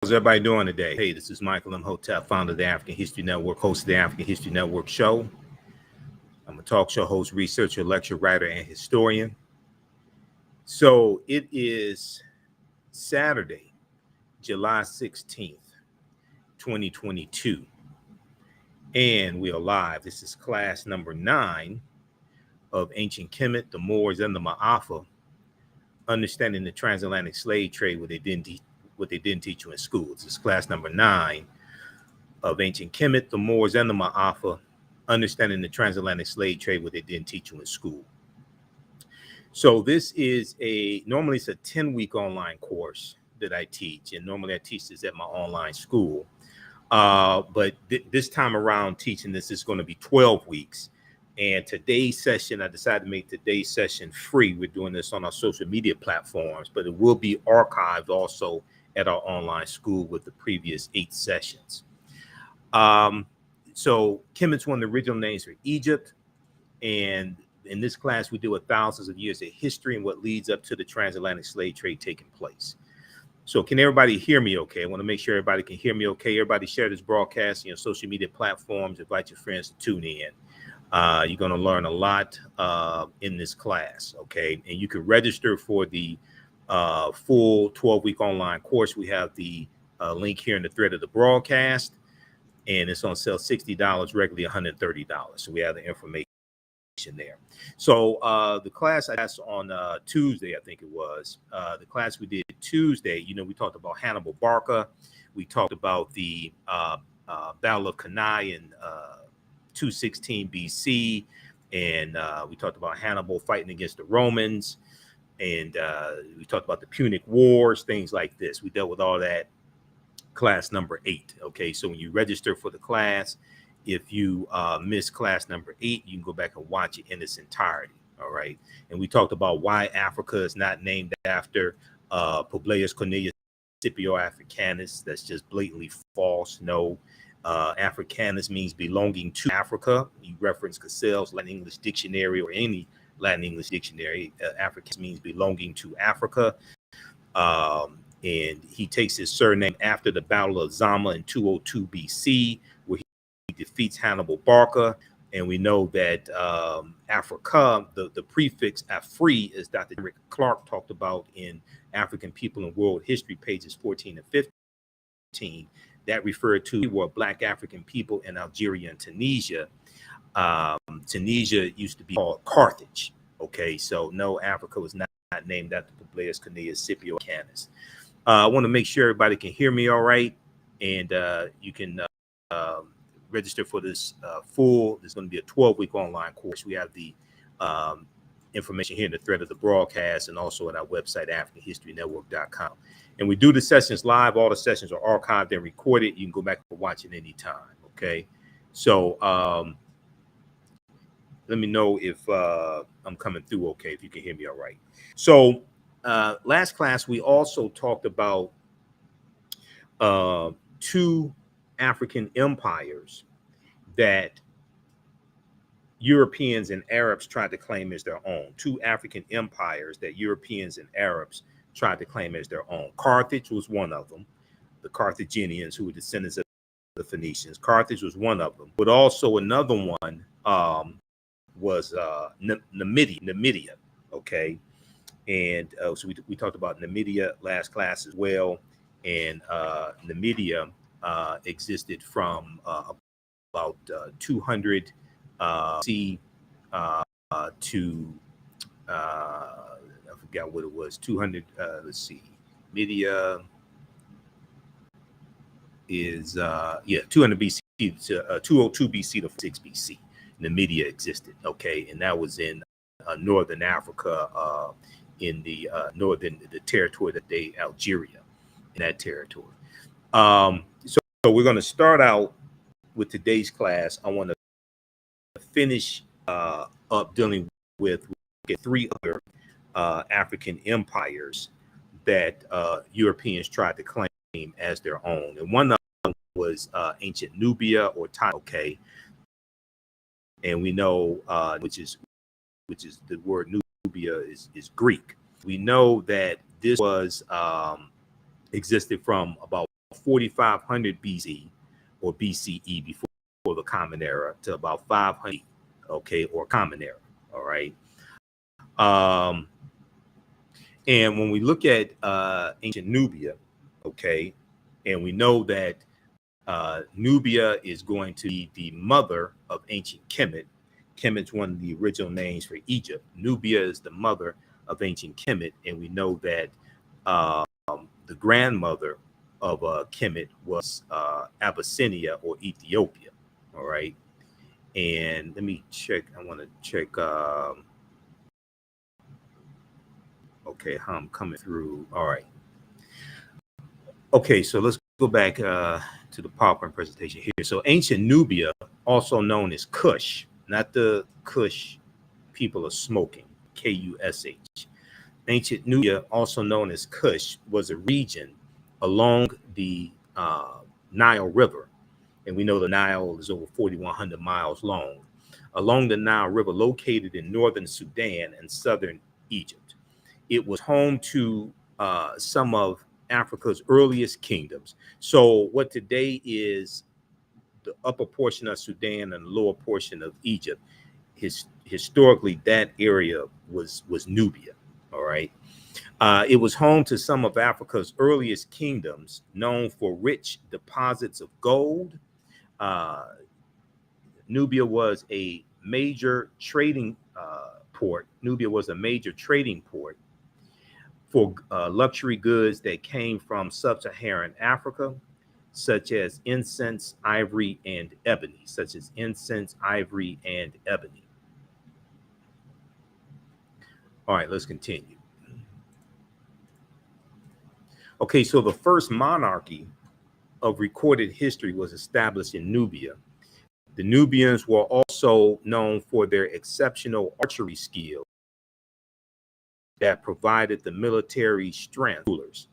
How's everybody doing today? Hey, this is Michael Imhotep, founder of the African History Network, host of the African History Network show. I'm a talk show host, researcher, lecturer, writer, and historian. So it is Saturday, July 16th, 2022. And we are live. This is class number 9 of Ancient Kemet, the Moors, and the Maafa, understanding the transatlantic slave trade, what they didn't teach you in school. This is class number 9 of Ancient Kemet, the Moors, and the Maafa, understanding the transatlantic slave trade, what they didn't teach you in school. So this is normally it's a 10-week online course that I teach, and normally I teach this at my online school. But this time around teaching this is going to be 12 weeks. And today's session, I decided to make today's session free. We're doing this on our social media platforms, but it will be archived also at our online school with the previous 8 sessions. So Kemet's one of the original names for Egypt. And in this class, we deal with thousands of years of history and what leads up to the transatlantic slave trade taking place. So can everybody hear me okay? I want to make sure everybody can hear me okay. Everybody share this broadcast on your social media platforms. Invite your friends to tune in. You're going to learn a lot in this class, okay? And you can register for the full 12-week online course. We have the link here in the thread of the broadcast, and it's on sale $60, regularly $130. So we have the information there. So the class I asked on Tuesday, I think it was, the class we did Tuesday, we talked about Hannibal Barca. We talked about the Battle of Cannae in 216 BC, and we talked about Hannibal fighting against the Romans, and we talked about the Punic Wars, things like this. We dealt with all that class number 8. Okay, so when you register for the class, if you miss class number 8, you can go back and watch it in its entirety. All right, and we talked about why Africa is not named after Publius Cornelius Scipio Africanus. That's just blatantly false. No. Africanus means belonging to Africa. You reference Cassell's Latin English dictionary or any Latin English dictionary. Africanus means belonging to Africa. And he takes his surname after the Battle of Zama in 202 BC, where he defeats Hannibal Barca. And we know that Africa, the prefix Afri, as Dr. Rick Clark talked about in African People and World History, pages 14 and 15. That referred to were Black African people in Algeria and Tunisia. Tunisia used to be called Carthage. Okay, so no, Africa was not named after Publius Cornelius Scipio Africanus. I want to make sure everybody can hear me all right, and you can register for this There's going to be a 12-week online course. We have the information here in the thread of the broadcast and also at our website, AfricanHistoryNetwork.com. And we do the sessions live. All the sessions are archived and recorded. You can go back and watch it anytime. Okay. So let me know if I'm coming through okay, if you can hear me all right. So last class, we also talked about 2 African empires that Europeans and Arabs tried to claim as their own. 2 African empires that Europeans and Arabs tried to claim as their own. Carthage was one of them. The Carthaginians, who were descendants of the Phoenicians. Carthage was one of them. But also another one was Numidia. Okay. And so we talked about Numidia last class as well. And Numidia existed from about 200 C to I forgot what it was, 200. Let's see, Media is 200 BC to 202 BC to 6 BC. Numidia existed. Okay, and that was in northern Africa, in the the territory that Algeria, in that territory. So we're going to start out with today's class. I want to finish up dealing with 3 other African empires that Europeans tried to claim as their own, and one of them was ancient Nubia or Time. Okay, and we know which is the word Nubia is Greek. We know that this was existed from about 4,500 BC or BCE, before the Common Era, to about 500, okay, or Common Era. All right. And when we look at ancient Nubia, okay, and we know that Nubia is going to be the mother of ancient Kemet. Kemet's one of the original names for Egypt. Nubia is the mother of ancient Kemet, and we know that the grandmother of Kemet was Abyssinia or Ethiopia. All right. And let me check. I want to check. Okay, how I'm coming through. All right. Okay, so let's go back to the PowerPoint presentation here. So ancient Nubia, also known as Kush, not the Kush people are smoking, Kush. Ancient Nubia, also known as Kush, was a region along the Nile River. And we know the Nile is over 4,100 miles long. Along the Nile River, located in northern Sudan and southern Egypt. It was home to some of Africa's earliest kingdoms. So what today is the upper portion of Sudan and the lower portion of Egypt, historically that area was Nubia. All right. It was home to some of Africa's earliest kingdoms, known for rich deposits of gold. Nubia was a major trading port. Nubia was a major trading port for luxury goods that came from sub-Saharan Africa, such as incense, ivory, and ebony, All right, let's continue. Okay, so the first monarchy of recorded history was established in Nubia. The Nubians were also known for their exceptional archery skills that provided the military strength. Rulers,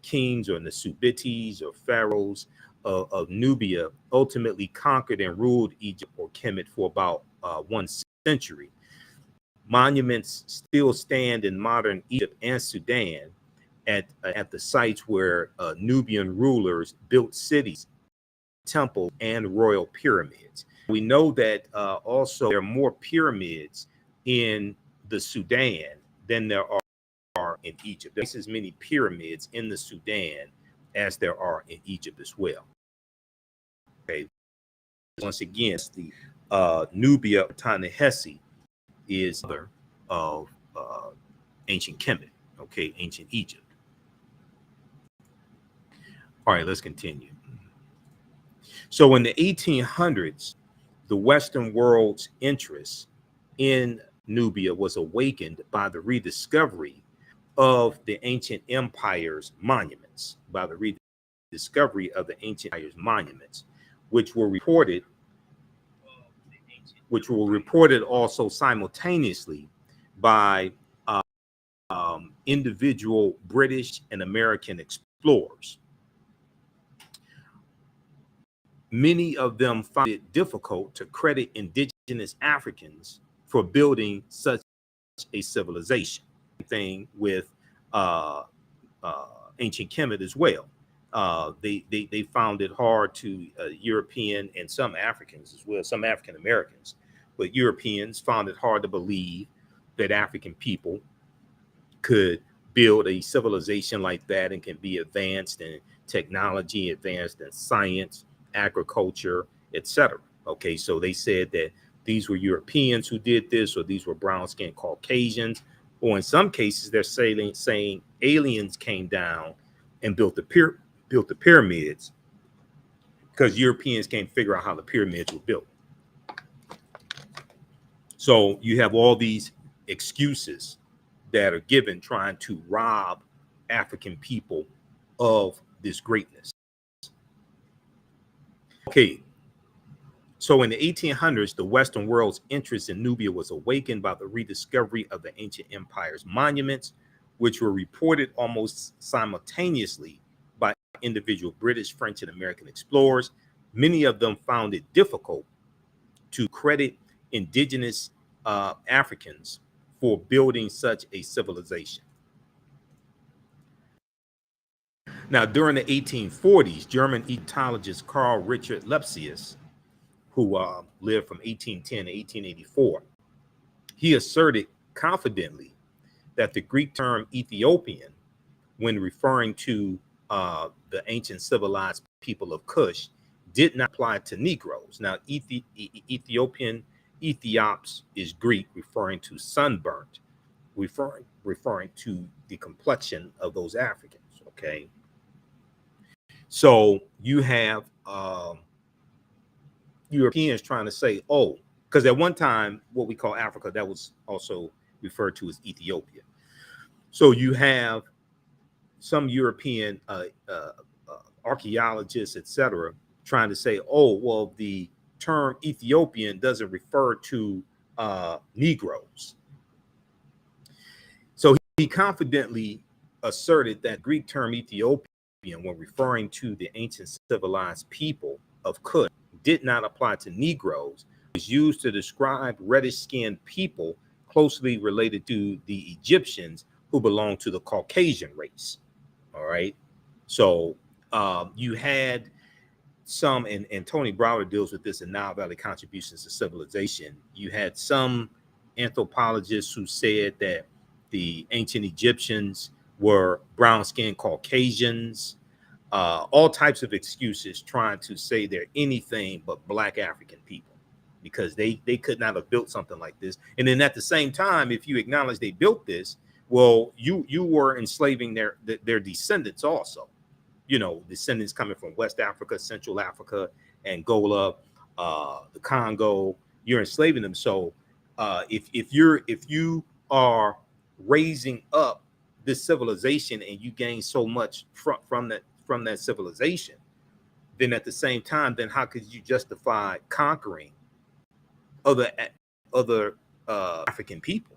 kings or Nasubites or pharaohs of Nubia ultimately conquered and ruled Egypt or Kemet for about 1 century. Monuments still stand in modern Egypt and Sudan at the sites where Nubian rulers built cities, temples, and royal pyramids. We know that also there are more pyramids in the Sudan than there are in Egypt. There's as many pyramids in the Sudan as there are in Egypt as well. Okay. Once again, the Nubia or Ta-Nehisi is mother of ancient Kemet, okay, ancient Egypt. All right, let's continue. So in the 1800s, the Western world's interest in Nubia was awakened by the rediscovery of the ancient empire's monuments, which were reported also simultaneously by individual British and American explorers. Many of them found it difficult to credit indigenous Africans for building such a civilization. Thing with ancient Kemet as well. They found it hard to European and some Africans as well, some African Americans, but Europeans found it hard to believe that African people could build a civilization like that and can be advanced in technology, advanced in science, agriculture, etc. Okay, so they said that these were Europeans who did this, or these were brown-skinned Caucasians, or in some cases they're saying aliens came down and built the pyramids because Europeans can't figure out how the pyramids were built. So you have all these excuses that are given trying to rob African people of this greatness. Okay, so in the 1800s, the Western world's interest in Nubia was awakened by the rediscovery of the ancient empire's monuments, which were reported almost simultaneously by individual British, French, and American explorers. Many of them found it difficult to credit indigenous Africans for building such a civilization. Now, during the 1840s, German Egyptologist Carl Richard Lepsius, who lived from 1810 to 1884, he asserted confidently that the Greek term Ethiopian, when referring to the ancient civilized people of Kush, did not apply to Negroes. Now, Ethiopian, Ethiops is Greek, referring to sunburnt, referring to the complexion of those Africans. Okay, so you have Europeans trying to say, oh, because at one time, what we call Africa, that was also referred to as Ethiopia. So you have some European archaeologists, etc., trying to say, oh, well, the term Ethiopian doesn't refer to Negroes. So he confidently asserted that Greek term Ethiopian, when referring to the ancient civilized people of Kush, did not apply to Negroes. It was used to describe reddish-skinned people closely related to the Egyptians who belonged to the Caucasian race. All right. So you had some, and Tony Browder deals with this in Nile Valley Contributions to Civilization. You had some anthropologists who said that the ancient Egyptians were brown-skinned Caucasians, all types of excuses trying to say they're anything but Black African people, because they could not have built something like this. And then at the same time, if you acknowledge they built this, well, you were enslaving their descendants also. You know, descendants coming from West Africa, Central Africa, Angola, the Congo. You're enslaving them. So if you are raising up this civilization and you gain so much from that civilization, then at the same time, then how could you justify conquering other African people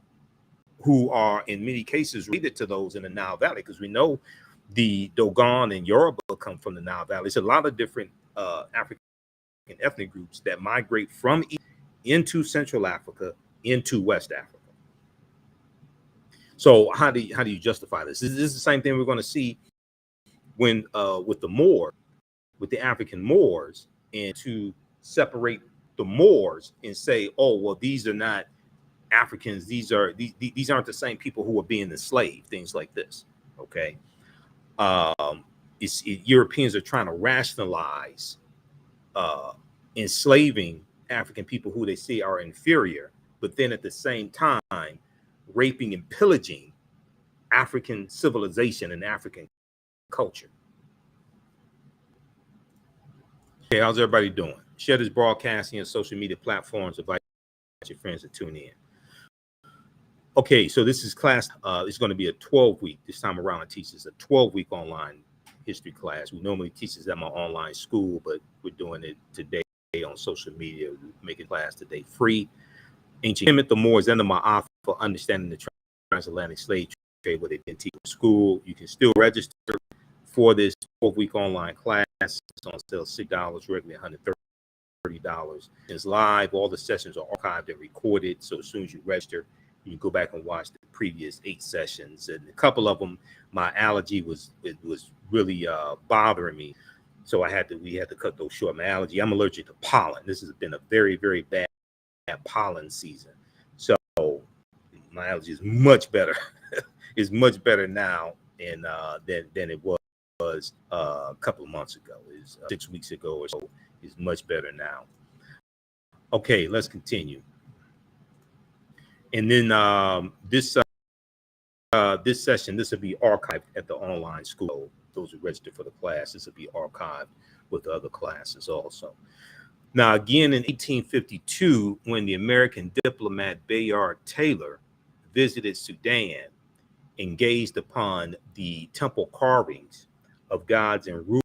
who are in many cases related to those in the Nile Valley? Because we know the Dogon and Yoruba come from the Nile Valley. It's a lot of different African ethnic groups that migrate from into Central Africa, into West Africa. So how do you justify this? This is the same thing we're going to see when with the Moor, with the African Moors, and to separate the Moors and say, oh, well, these are not Africans. These aren't the same people who are being enslaved. Things like this. Okay. Europeans are trying to rationalize enslaving African people who they see are inferior, but then at the same time raping and pillaging African civilization and African culture. Okay, how's everybody doing? Share this broadcasting on social media platforms. Invite your friends to tune in. Okay, so this is class. It's going to be a 12-week. This time around, it teaches a 12-week online history class. We normally teach this at my online school, but we're doing it today on social media, making class today free. Ancient Kemet, the Moors, and the Maafa for understanding the transatlantic slave trade, what they didn't teach in school. You can still register for this 12-week online class. It's on sale $6, regularly $130. It's live. All the sessions are archived and recorded. So as soon as you register, you can go back and watch the previous 8 sessions. And a couple of them, my allergy was really bothering me. So we had to cut those short. My allergy, I'm allergic to pollen. This has been a very, very bad pollen season. So my allergy is much better. It's much better now than it was a couple of months ago. It's 6 weeks ago or so. It's much better now. Okay, let's continue. And then this session, this will be archived at the online school. Those who register for the class, this will be archived with the other classes also. Now, again, in 1852, when the American diplomat Bayard Taylor visited Sudan and gazed upon the temple carvings of gods and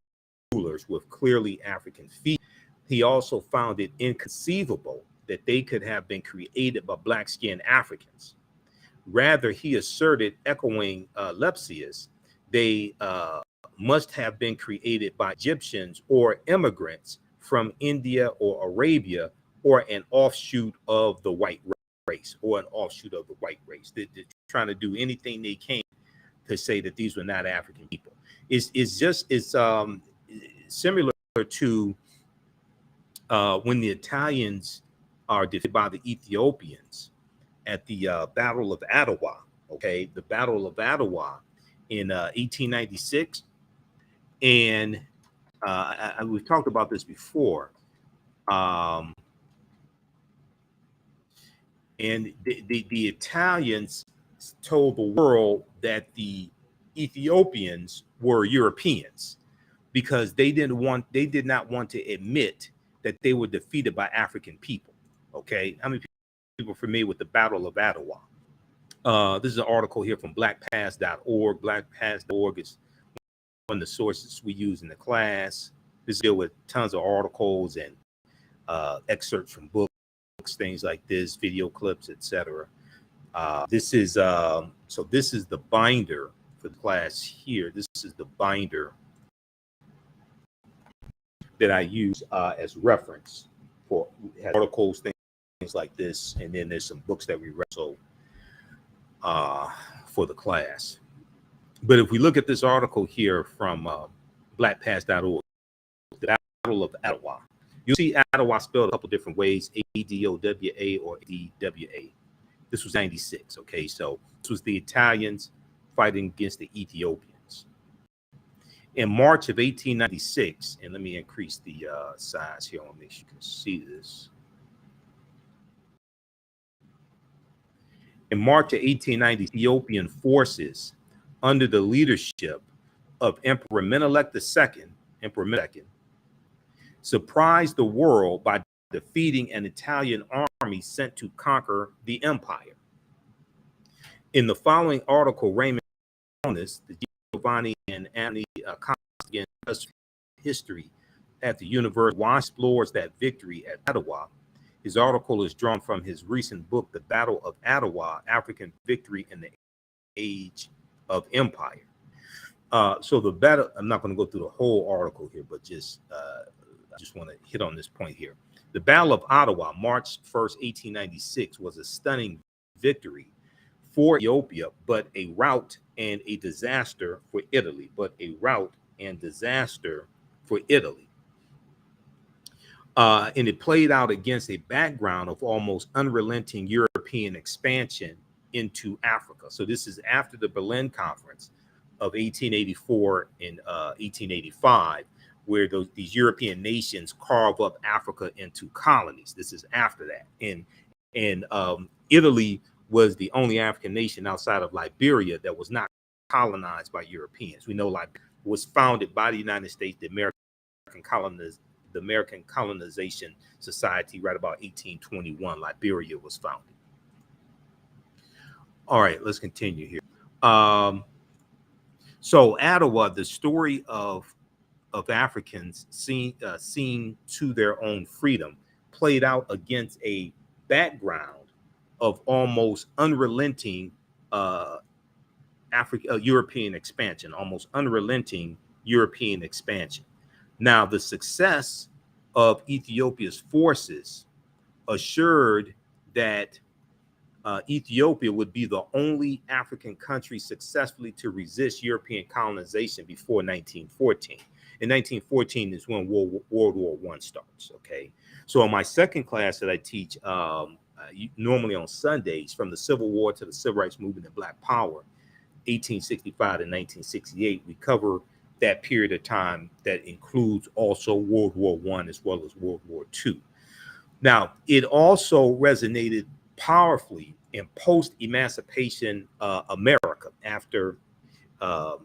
rulers with clearly African features, he also found it inconceivable that they could have been created by black-skinned Africans. Rather, he asserted, echoing Lepsius, they must have been created by Egyptians or immigrants from India or Arabia, or an offshoot of the white race, They're trying to do anything they can to say that these were not African people. It's similar to when the Italians are defeated by the Ethiopians at the Battle of Ottawa. Okay, the Battle of Ottawa in 1896, and we've talked about this before. And the Italians told the world that the Ethiopians were Europeans because they did not want to admit that they were defeated by African people. Okay, how many people are familiar with the Battle of Ottawa? This is an article here from blackpast.org. Blackpast.org is one of the sources we use in the class. This deal with tons of articles and excerpts from books, things like this, video clips, etc. This is the binder for the class here. This is the binder that I use as reference for articles, things like this, and then there's some books that we read for the class. But if we look at this article here from blackpast.org, the Battle of Ottawa, you'll see Ottawa spelled a couple different ways, A-D-O-W-A or A-D-W-A. This was 96, okay? So this was the Italians fighting against the Ethiopians. In March of 1896, and let me increase the size here, I want to make sure you can see this. In March of 1890, Ethiopian forces under the leadership of Emperor Menelik II, surprised the world by defeating an Italian army sent to conquer the empire. In the following article, Raymond Jonas, the Giovanni and Anthony Costigan history at the University of explores that victory at Ottawa. His article is drawn from his recent book, The Battle of Ottawa, African Victory in the Age of Empire. So the battle, I'm not going to go through the whole article here, but I just want to hit on this point here. The Battle of Ottawa, March 1st, 1896, was a stunning victory for Ethiopia, but a rout and a disaster for Italy. And it played out against a background of almost unrelenting European expansion into Africa. So this is after the Berlin Conference of 1884 and 1885, where these European nations carve up Africa into colonies. This is after that. And Italy was the only African nation outside of Liberia that was not colonized by Europeans. We know Liberia was founded by the United States, the American Colonization Society, right about 1821. Liberia was founded. All right, let's continue here. So Ottawa, the story of Africans seen to their own freedom, played out against a background of almost unrelenting European expansion, Now, the success of Ethiopia's forces assured that Ethiopia would be the only African country successfully to resist European colonization before 1914. In 1914 is when World War I starts, okay? So in my second class that I teach, normally on Sundays, from the Civil War to the Civil Rights Movement and Black Power, 1865 to 1968, we cover that period of time that includes also World War I as well as World War II. Now, it also resonated powerfully in post-emancipation America after the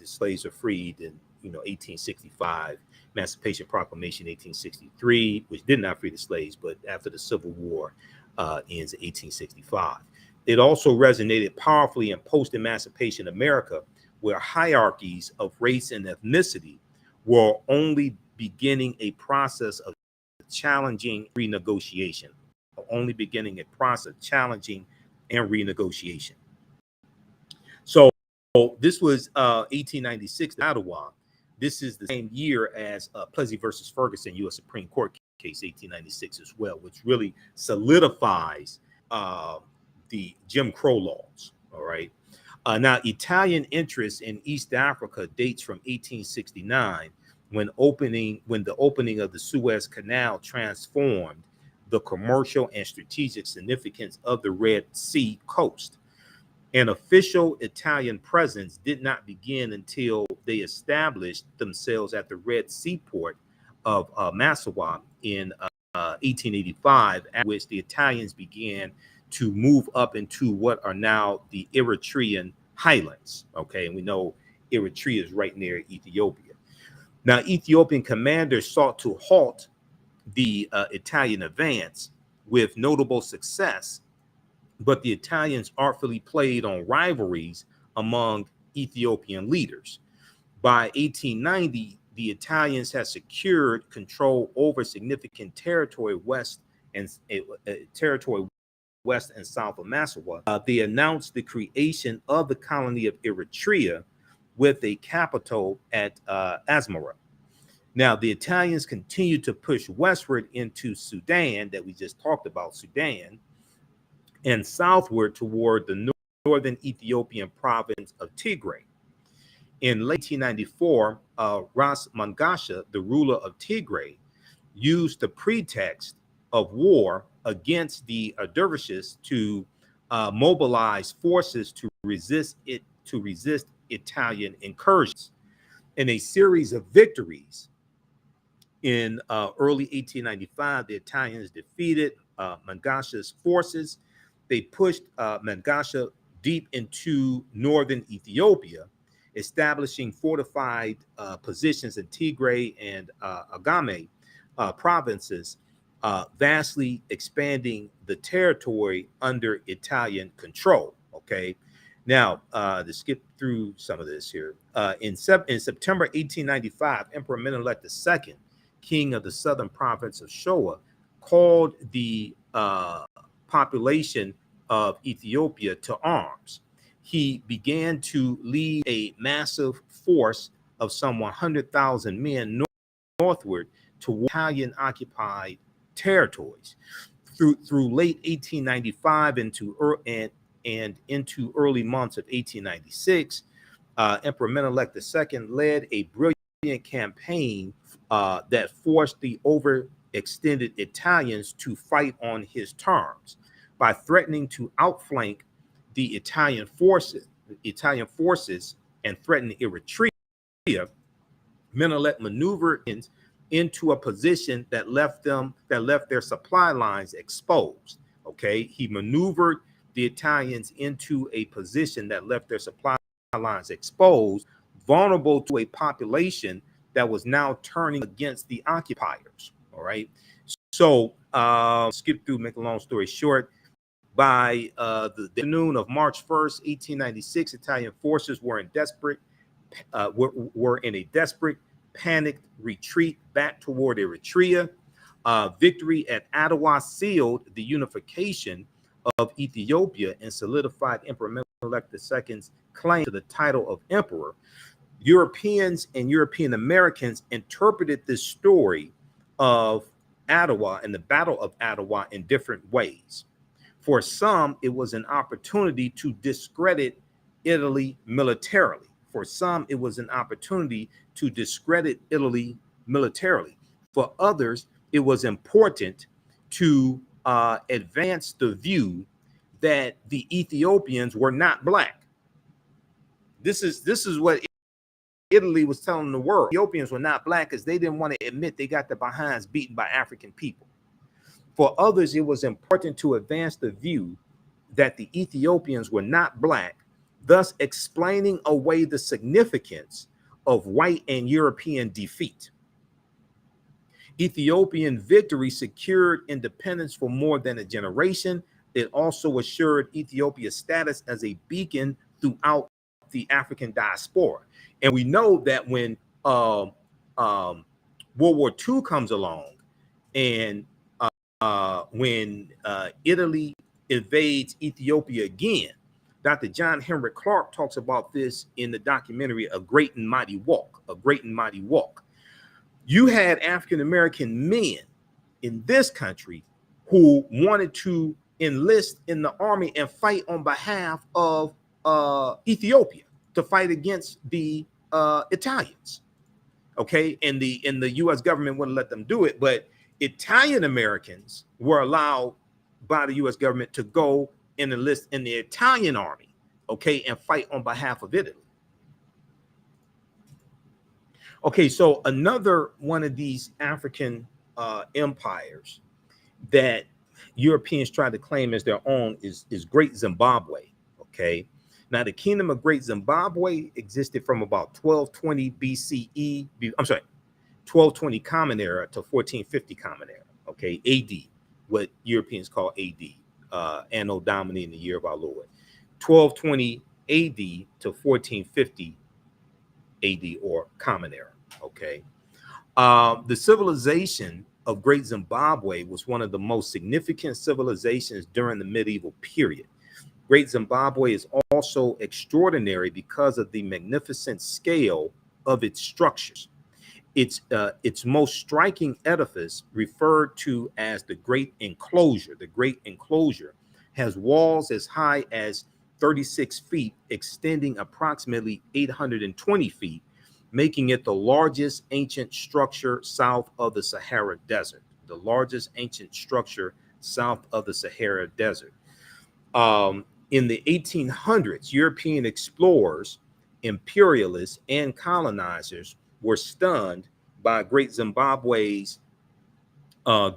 slaves are freed in 1865, Emancipation Proclamation 1863, which did not free the slaves, but after the Civil War ends in 1865. It also resonated powerfully in post-emancipation America, where hierarchies of race and ethnicity were only beginning a process of challenging renegotiation. So this was 1896 Ottawa. This is the same year as Plessy versus Ferguson, U.S. Supreme Court case, 1896 as well, which really solidifies the Jim Crow laws. All right. Now, Italian interest in East Africa dates from 1869, when the opening of the Suez Canal transformed the commercial and strategic significance of the Red Sea coast. An official Italian presence did not begin until they established themselves at the Red Sea port of Maafa in 1885, at which the Italians began to move up into what are now the Eritrean highlands. Okay, and we know Eritrea is right near Ethiopia. Now, Ethiopian commanders sought to halt the Italian advance with notable success, but the Italians artfully played on rivalries among Ethiopian leaders. By 1890, the Italians had secured control over significant territory west and south of Maafa. They announced the creation of the colony of Eritrea with a capital at Asmara. Now, the Italians continued to push westward into Sudan, that we just talked about, Sudan, and southward toward the northern Ethiopian province of Tigray. In late 1894, Ras Mangasha, the ruler of Tigray, used the pretext of war against the dervishes to mobilize forces to resist Italian incursions. In a series of victories in early 1895, the Italians defeated Mangasha's forces. They pushed Mangasha deep into northern Ethiopia, establishing fortified positions in Tigray and Agame provinces, vastly expanding the territory under Italian control. Okay, now to skip through some of this here, in September 1895, Emperor Menelik II, king of the southern province of Shoa, called the population of Ethiopia to arms. He began to lead a massive force of some 100,000 men northward to Italian-occupied territories. Through late 1895 into early months of 1896, Emperor Menelik II led a brilliant campaign that forced the overextended Italians to fight on his terms by threatening to outflank the Italian forces and threaten Eritrea. Menelik maneuvered into a position that left their supply lines exposed. Okay, he maneuvered the Italians into a position that left their supply lines exposed, vulnerable to a population that was now turning against the occupiers. All right, so skip through, make a long story short. By the afternoon of March 1st, 1896, Italian forces were in a desperate, panicked retreat back toward Eritrea. Victory at Ottawa sealed the unification of Ethiopia and solidified Emperor Menelik II's claim to the title of emperor. Europeans and European Americans interpreted this story of Ottawa and the Battle of Ottawa in different ways. For some, it was an opportunity to discredit Italy militarily. For some, it was an opportunity to discredit Italy militarily. For others, it was important to advance the view that the Ethiopians were not black. This is what Italy was telling the world. Ethiopians were not black because they didn't want to admit they got their behinds beaten by African people. For others, it was important to advance the view that the Ethiopians were not black, thus explaining away the significance of white and European defeat. Ethiopian victory secured independence for more than a generation. It also assured Ethiopia's status as a beacon throughout the African diaspora. And we know that when World War II comes along, and when Italy invades Ethiopia again, Dr. John Henrik Clarke talks about this in the documentary A Great and Mighty Walk. A Great and Mighty Walk. You had African-American men in this country who wanted to enlist in the army and fight on behalf of Ethiopia to fight against the Italians. Okay, and the U.S. government wouldn't let them do it, but Italian Americans were allowed by the U.S. government to go and enlist in the Italian army, okay, and fight on behalf of Italy. Okay, so another one of these African empires that Europeans try to claim as their own is Great Zimbabwe. Okay, now the Kingdom of Great Zimbabwe existed from about 1220 BCE. I'm sorry, 1220 Common Era to 1450 Common Era. Okay, AD, what Europeans call AD, Anno Domini, in the year of our Lord. 1220 AD to 1450 AD, or Common Era. Okay, the civilization of Great Zimbabwe was one of the most significant civilizations during the medieval period. Great Zimbabwe is also extraordinary because of the magnificent scale of its structures. Its most striking edifice, referred to as the Great Enclosure, has walls as high as 36 feet, extending approximately 820 feet, making it the largest ancient structure south of the Sahara Desert. The largest ancient structure south of the Sahara Desert. In the 1800s, European explorers, imperialists, and colonizers were stunned by Great Zimbabwe's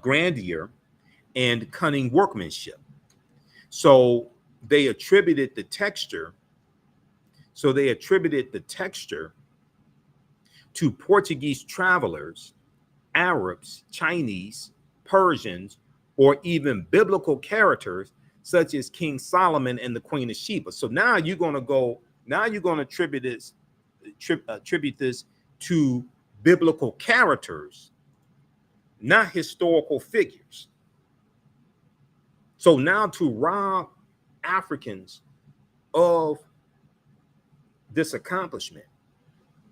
grandeur and cunning workmanship. So they attributed the texture. To Portuguese travelers, Arabs, Chinese, Persians, or even biblical characters such as King Solomon and the Queen of Sheba. So now you're going to attribute this to biblical characters, not historical figures. So now to rob Africans of this accomplishment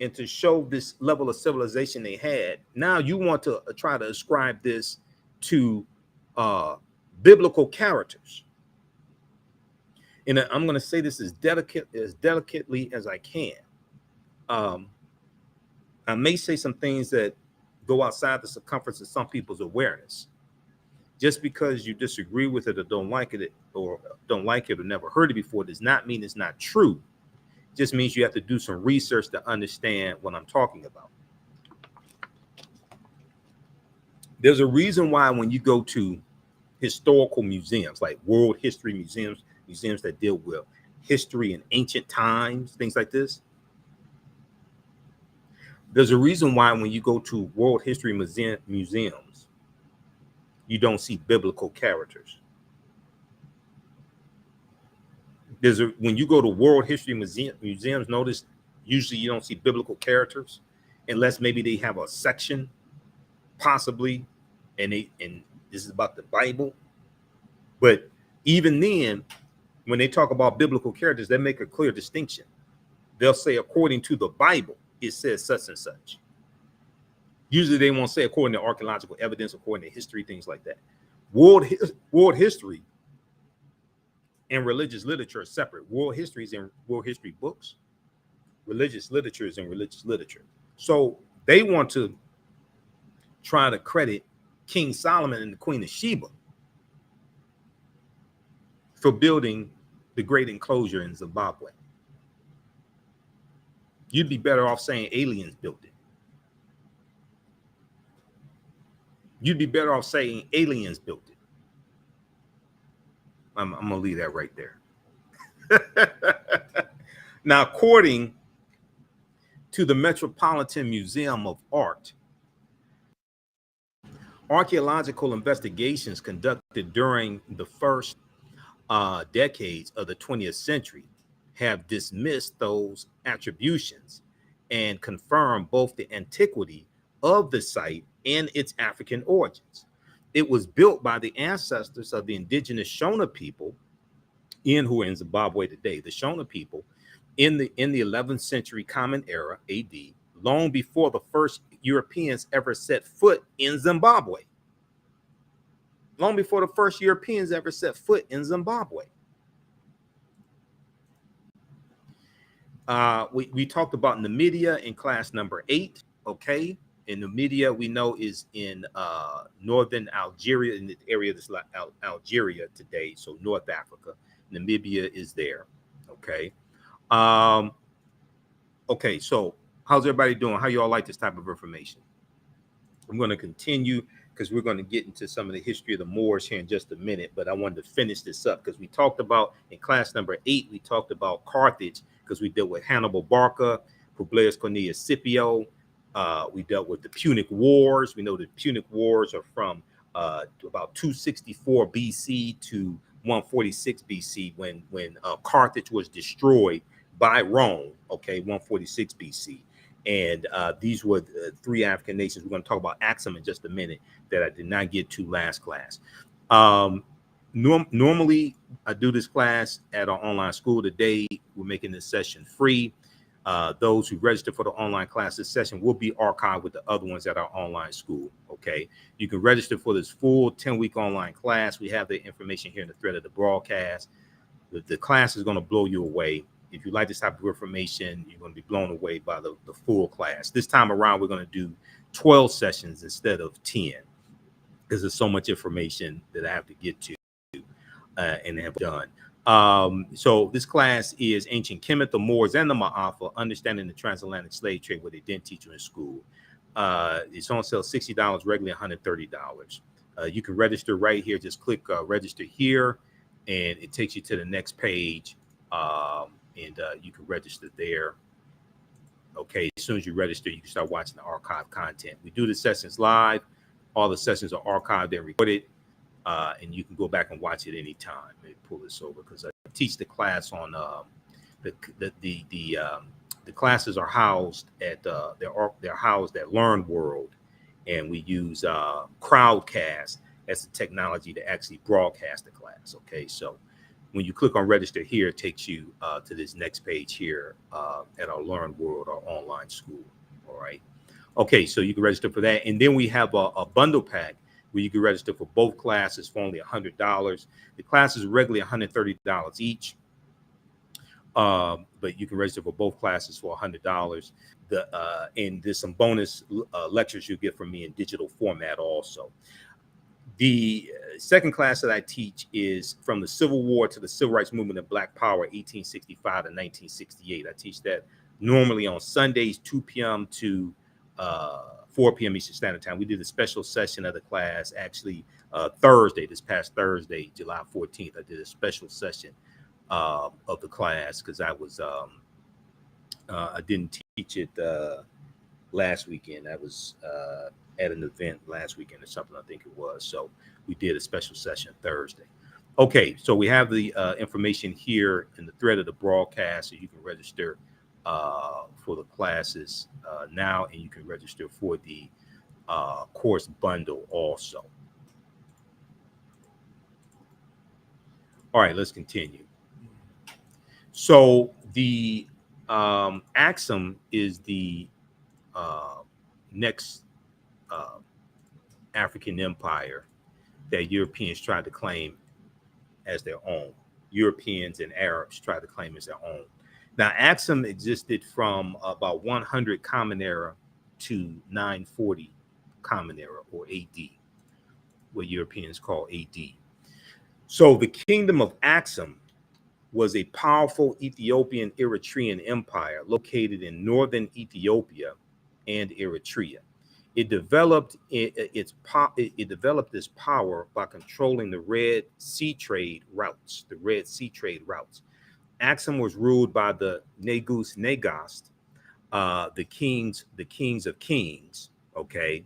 and to show this level of civilization they had, now you want to try to ascribe this to biblical characters. And I'm going to say this as delicately as I can. I may say some things that go outside the circumference of some people's awareness. Just because you disagree with it or don't like it or never heard it before does not mean it's not true. It just means you have to do some research to understand what I'm talking about. There's a reason why when you go to historical museums, like world history museums that deal with history in ancient times, things like this. There's a reason why when you go to world history museums, you don't see biblical characters. When you go to world history museums, notice usually you don't see biblical characters, unless maybe they have a section, possibly, and this is about the Bible. But even then, when they talk about biblical characters, they make a clear distinction. They'll say, according to the Bible, it says such and such. Usually they won't say according to archaeological evidence, according to history, things like that. World history and religious literature are separate. World history is in world history books. Religious literature is in religious literature. So they want to try to credit King Solomon and the Queen of Sheba for building the Great Enclosure in Zimbabwe. You'd be better off saying aliens built it. You'd be better off saying aliens built it. I'm going to leave that right there. Now, according to the Metropolitan Museum of Art, archaeological investigations conducted during the first decades of the 20th century have dismissed those attributions and confirmed both the antiquity of the site and its African origins. It was built by the ancestors of the indigenous Shona people who are in Zimbabwe today. The Shona people in the 11th century Common Era AD, long before the first Europeans ever set foot in Zimbabwe. Long before the first Europeans ever set foot in Zimbabwe. We talked about Namibia in class number 8. Okay. And Namibia, we know, is in northern Algeria, in the area that's like Algeria today. So North Africa. Namibia is there. Okay. Okay. So how's everybody doing? How you all like this type of information? I'm going to continue because we're going to get into some of the history of the Moors here in just a minute. But I wanted to finish this up because we talked about in class number 8, we talked about Carthage because we dealt with Hannibal Barca, Publius Cornelius Scipio. We dealt with the Punic Wars. We know the Punic Wars are from about 264 BC to 146 BC when Carthage was destroyed by Rome. Okay, 146 BC. And these were the 3 African nations. We're going to talk about Axum in just a minute that I did not get to last class. Normally, I do this class at our online school. Today, we're making this session free. Those who register for the online class, this session will be archived with the other ones at our online school. Okay, you can register for this full 10-week online class. We have the information here in the thread of the broadcast. The class is going to blow you away. If you like this type of information, you're going to be blown away by the full class. This time around, we're going to do 12 sessions instead of 10 because there's so much information that I have to get to and have done. So this class is Ancient Kemet, the Moors, and the Maafa, Understanding the Transatlantic Slave Trade, what they didn't teach you in school. It's on sale $60, regularly $130. You can register right here. Just click register here, and it takes you to the next page. And you can register there. Okay, as soon as you register, you can start watching the archive content. We do the sessions live. All the sessions are archived and recorded, and you can go back and watch it anytime. Let me pull this over because I teach the class on the classes are housed at they're housed at Learn World, and we use Crowdcast as the technology to actually broadcast the class. Okay, so when you click on register here, it takes you to this next page here at our Learn World, our online school. All right. Okay, so you can register for that. And then we have a bundle pack where you can register for both classes for only $100. The classes are regularly $130 each. But you can register for both classes for $100. And there's some bonus lectures you get from me in digital format also. The second class that I teach is from the Civil War to the Civil Rights Movement of Black Power, 1865 to 1968. I teach that normally on Sundays, 2 p.m. to 4 p.m. Eastern Standard Time. We did a special session of the class actually Thursday, this past Thursday, July 14th. I did a special session of the class because I didn't teach it last weekend. I was at an event last weekend or something, I think it was. So we did a special session Thursday. Okay, so we have the information here in the thread of the broadcast, so you can register for the classes now, and you can register for the course bundle also. All right, let's continue. So the Axum is the next African empire that Europeans tried to claim as their own. Europeans and Arabs tried to claim as their own. Now, Axum existed from about 100 Common Era to 940 Common Era, or AD, what Europeans call AD. So the kingdom of Axum was a powerful Ethiopian Eritrean empire located in northern Ethiopia and Eritrea. It developed this power by controlling the Red Sea trade routes. Axum was ruled by the Negus Negast, the kings of kings. Okay,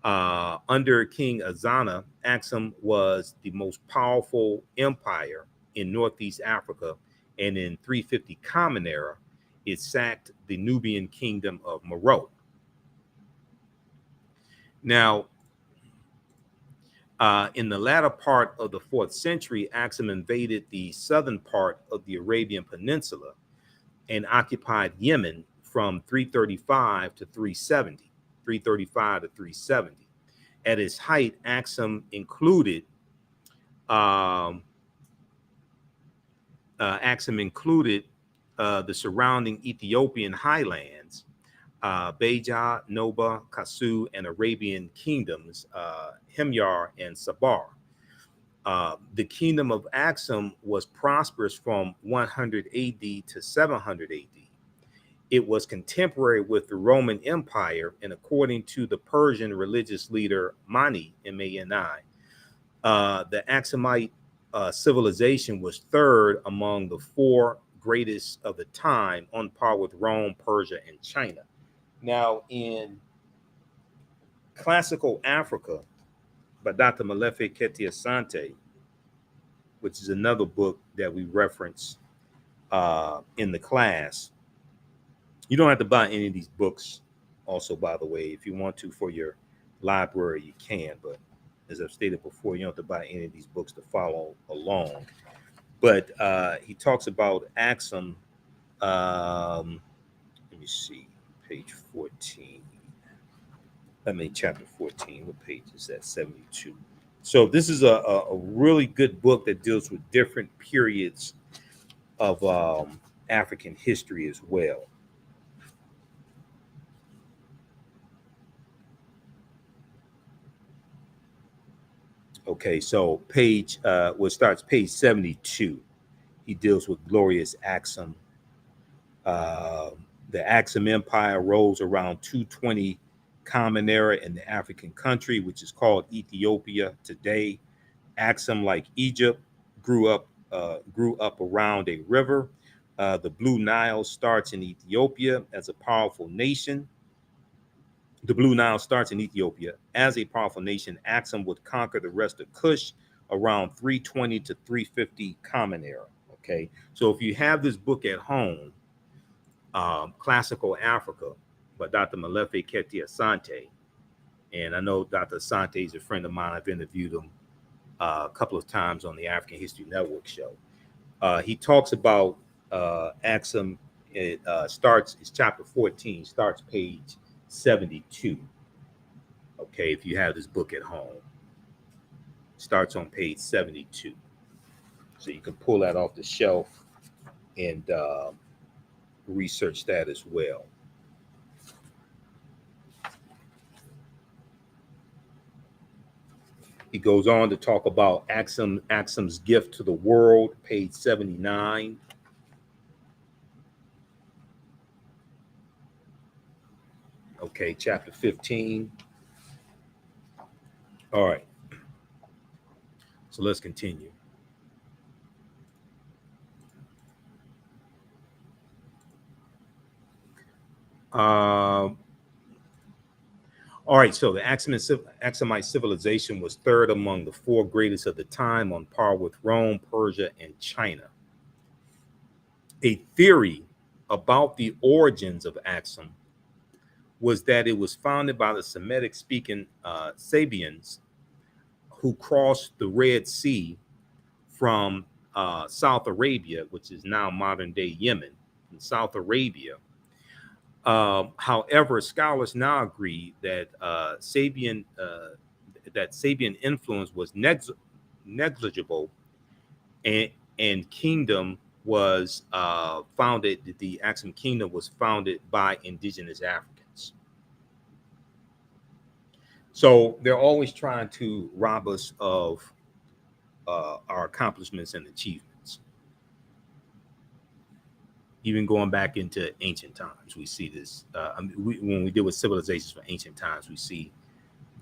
under King Azana, Axum was the most powerful empire in Northeast Africa, and in 350 Common Era, it sacked the Nubian kingdom of Meroe. Now, in the latter part of the 4th century, Axum invaded the southern part of the Arabian Peninsula and occupied Yemen from 335 to 370. At its height, Axum included the surrounding Ethiopian highlands, Beja, Noba, Kasu, and Arabian kingdoms, Himyar and Sabar. The kingdom of Axum was prosperous from 100 AD to 700 AD. It was contemporary with the Roman Empire, and according to the Persian religious leader Mani, M-A-N-I, the Axumite civilization was third among the four greatest of the time, on par with Rome, Persia, and China. Now, in Classical Africa by Dr. Malefe Keti Asante, which is another book that we reference in the class. You don't have to buy any of these books. Also, by the way, if you want to for your library, you can. But as I've stated before, you don't have to buy any of these books to follow along. But he talks about Axum. Let me see, page 14. Chapter 14. What page is that? 72. So this is a really good book that deals with different periods of African history as well. Okay, so starts page 72. He deals with glorious Axum. The Axum Empire rose around 220 Common Era in the African country, which is called Ethiopia today. Axum, like Egypt, grew up around a river. The Blue Nile starts in Ethiopia as a powerful nation. The Blue Nile starts in Ethiopia as a powerful nation. Axum would conquer the rest of Kush around 320 to 350 Common Era. Okay, so if you have this book at home, Classical Africa by Dr. Malefe Keti Asante, and I know Dr. Asante is a friend of mine. I've interviewed him a couple of times on the African History Network show. He talks about Axum. It's chapter 14, starts page 72. Okay, if you have this book at home, starts on page 72. So you can pull that off the shelf and research that as well. He goes on to talk about Axum's gift to the world, page 79. Okay, chapter 15. All right. So let's continue. All right, so the Axumite civilization was third among the four greatest of the time, on par with Rome, Persia, and China. A theory about the origins of Axum was that it was founded by the Semitic-speaking Sabians who crossed the Red Sea from South Arabia, which is now modern-day Yemen, in South Arabia. However, scholars now agree that Sabian influence was negligible, and kingdom was founded. The Axum kingdom was founded by indigenous Africans. So they're always trying to rob us of our accomplishments and achievements. Even going back into ancient times, we see this. When we deal with civilizations from ancient times, we see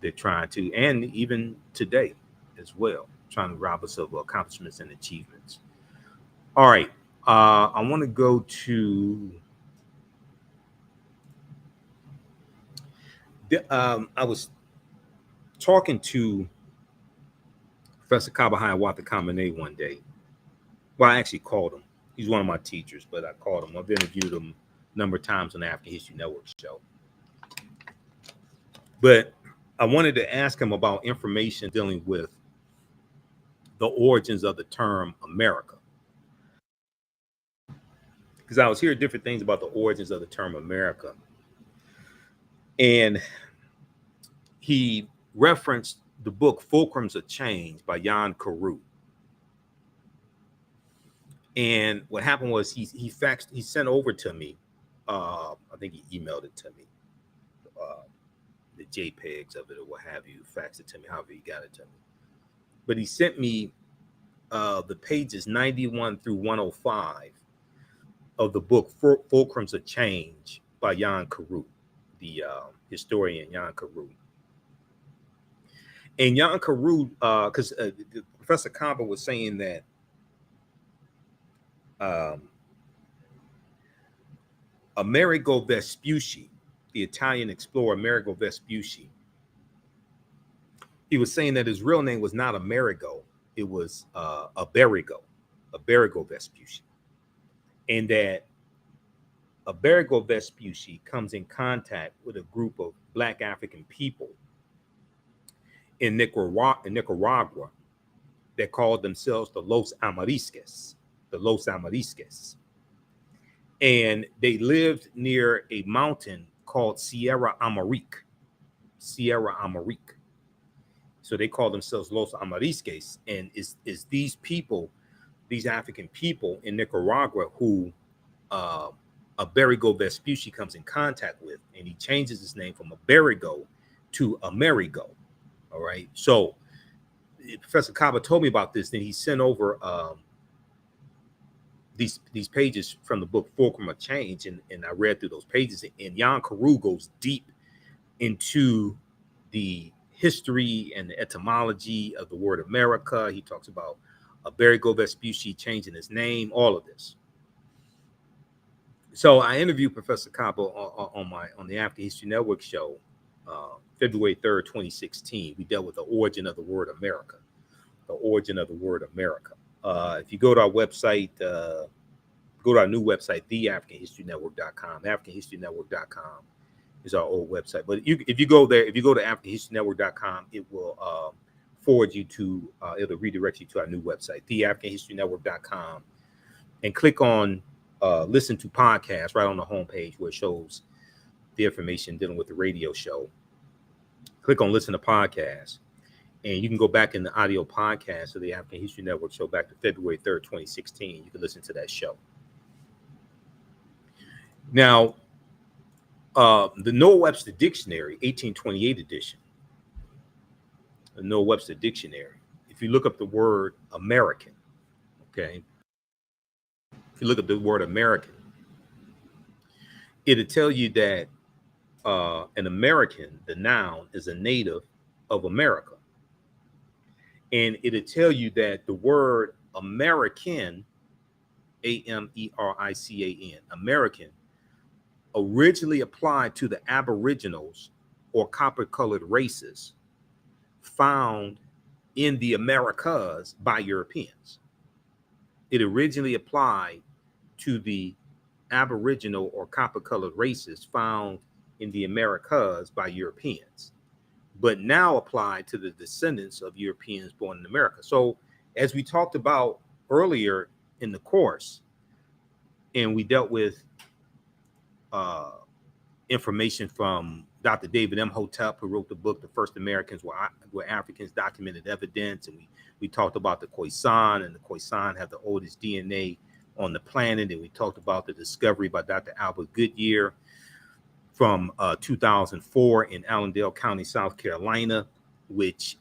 they're trying to, and even today as well, trying to rob us of accomplishments and achievements. All right, I want to go to. I was talking to Professor Kabahaya Wata Kamene one day. Well, I actually called him. He's one of my teachers, but I called him. I've interviewed him a number of times on the African History Network show. But I wanted to ask him about information dealing with the origins of the term America. Because I was hearing different things about the origins of the term America. And he referenced the book Fulcrums of Change by Jan Carew. And what happened was he sent over to me. I think he emailed it to me, the JPEGs of it or what have you, faxed it to me, however he got it to me. But he sent me the pages 91 through 105 of the book Fulcrums of Change by Jan Carew, the historian Jan Carew. And Jan Carew, because Professor Kaba was saying that Amerigo Vespucci, the Italian explorer Amerigo Vespucci, he was saying that his real name was not Amerigo, it was Iberigo Vespucci. And that Iberigo Vespucci comes in contact with a group of Black African people in Nicaragua that called themselves the Los Amarisques. And they lived near a mountain called Sierra Amarique. So they call themselves Los Amarisques. And it's these people, these African people in Nicaragua who Iberigo Vespucci comes in contact with, and he changes his name from Iberigo to Amerigo. All right. So Professor Kaba told me about this. Then he sent over these pages from the book Fulcrum of Change, and I read through those pages. And Jan Carew goes deep into the history and the etymology of the word America. He talks about Iberigo Vespucci changing his name, all of this. So I interviewed Professor Kaba on the African History Network show, February 3rd, 2016. We dealt with the origin of the word America. If you go to our website, go to our new website, theafricanhistorynetwork.com. AfricanHistoryNetwork.com is our old website. But if you go there, if you go to AfricanHistoryNetwork.com, it will forward you to, it'll redirect you to our new website, theafricanhistorynetwork.com, and click on listen to podcast right on the homepage where it shows the information dealing with the radio show. Click on listen to podcast, and you can go back in the audio podcast of the African History Network show back to February 3rd, 2016. You can listen to that show. Now, the Noah Webster Dictionary, 1828 edition, the Noah Webster Dictionary, if you look up the word American, okay, if you look up the word American, it'll tell you that an American, the noun, is a native of America. And it'll tell you that the word American, American, American, originally applied to the Aboriginals or copper-colored races found in the Americas by Europeans. It originally applied to the Aboriginal or copper-colored races found in the Americas by Europeans, but now applied to the descendants of Europeans born in America. So as we talked about earlier in the course, and we dealt with information from Dr. David Imhotep, who wrote the book, The First Americans Were Africans, Documented Evidence. And we talked about the Khoisan, and the Khoisan have the oldest DNA on the planet. And we talked about the discovery by Dr. Albert Goodyear from 2004 in Allendale County, South Carolina, which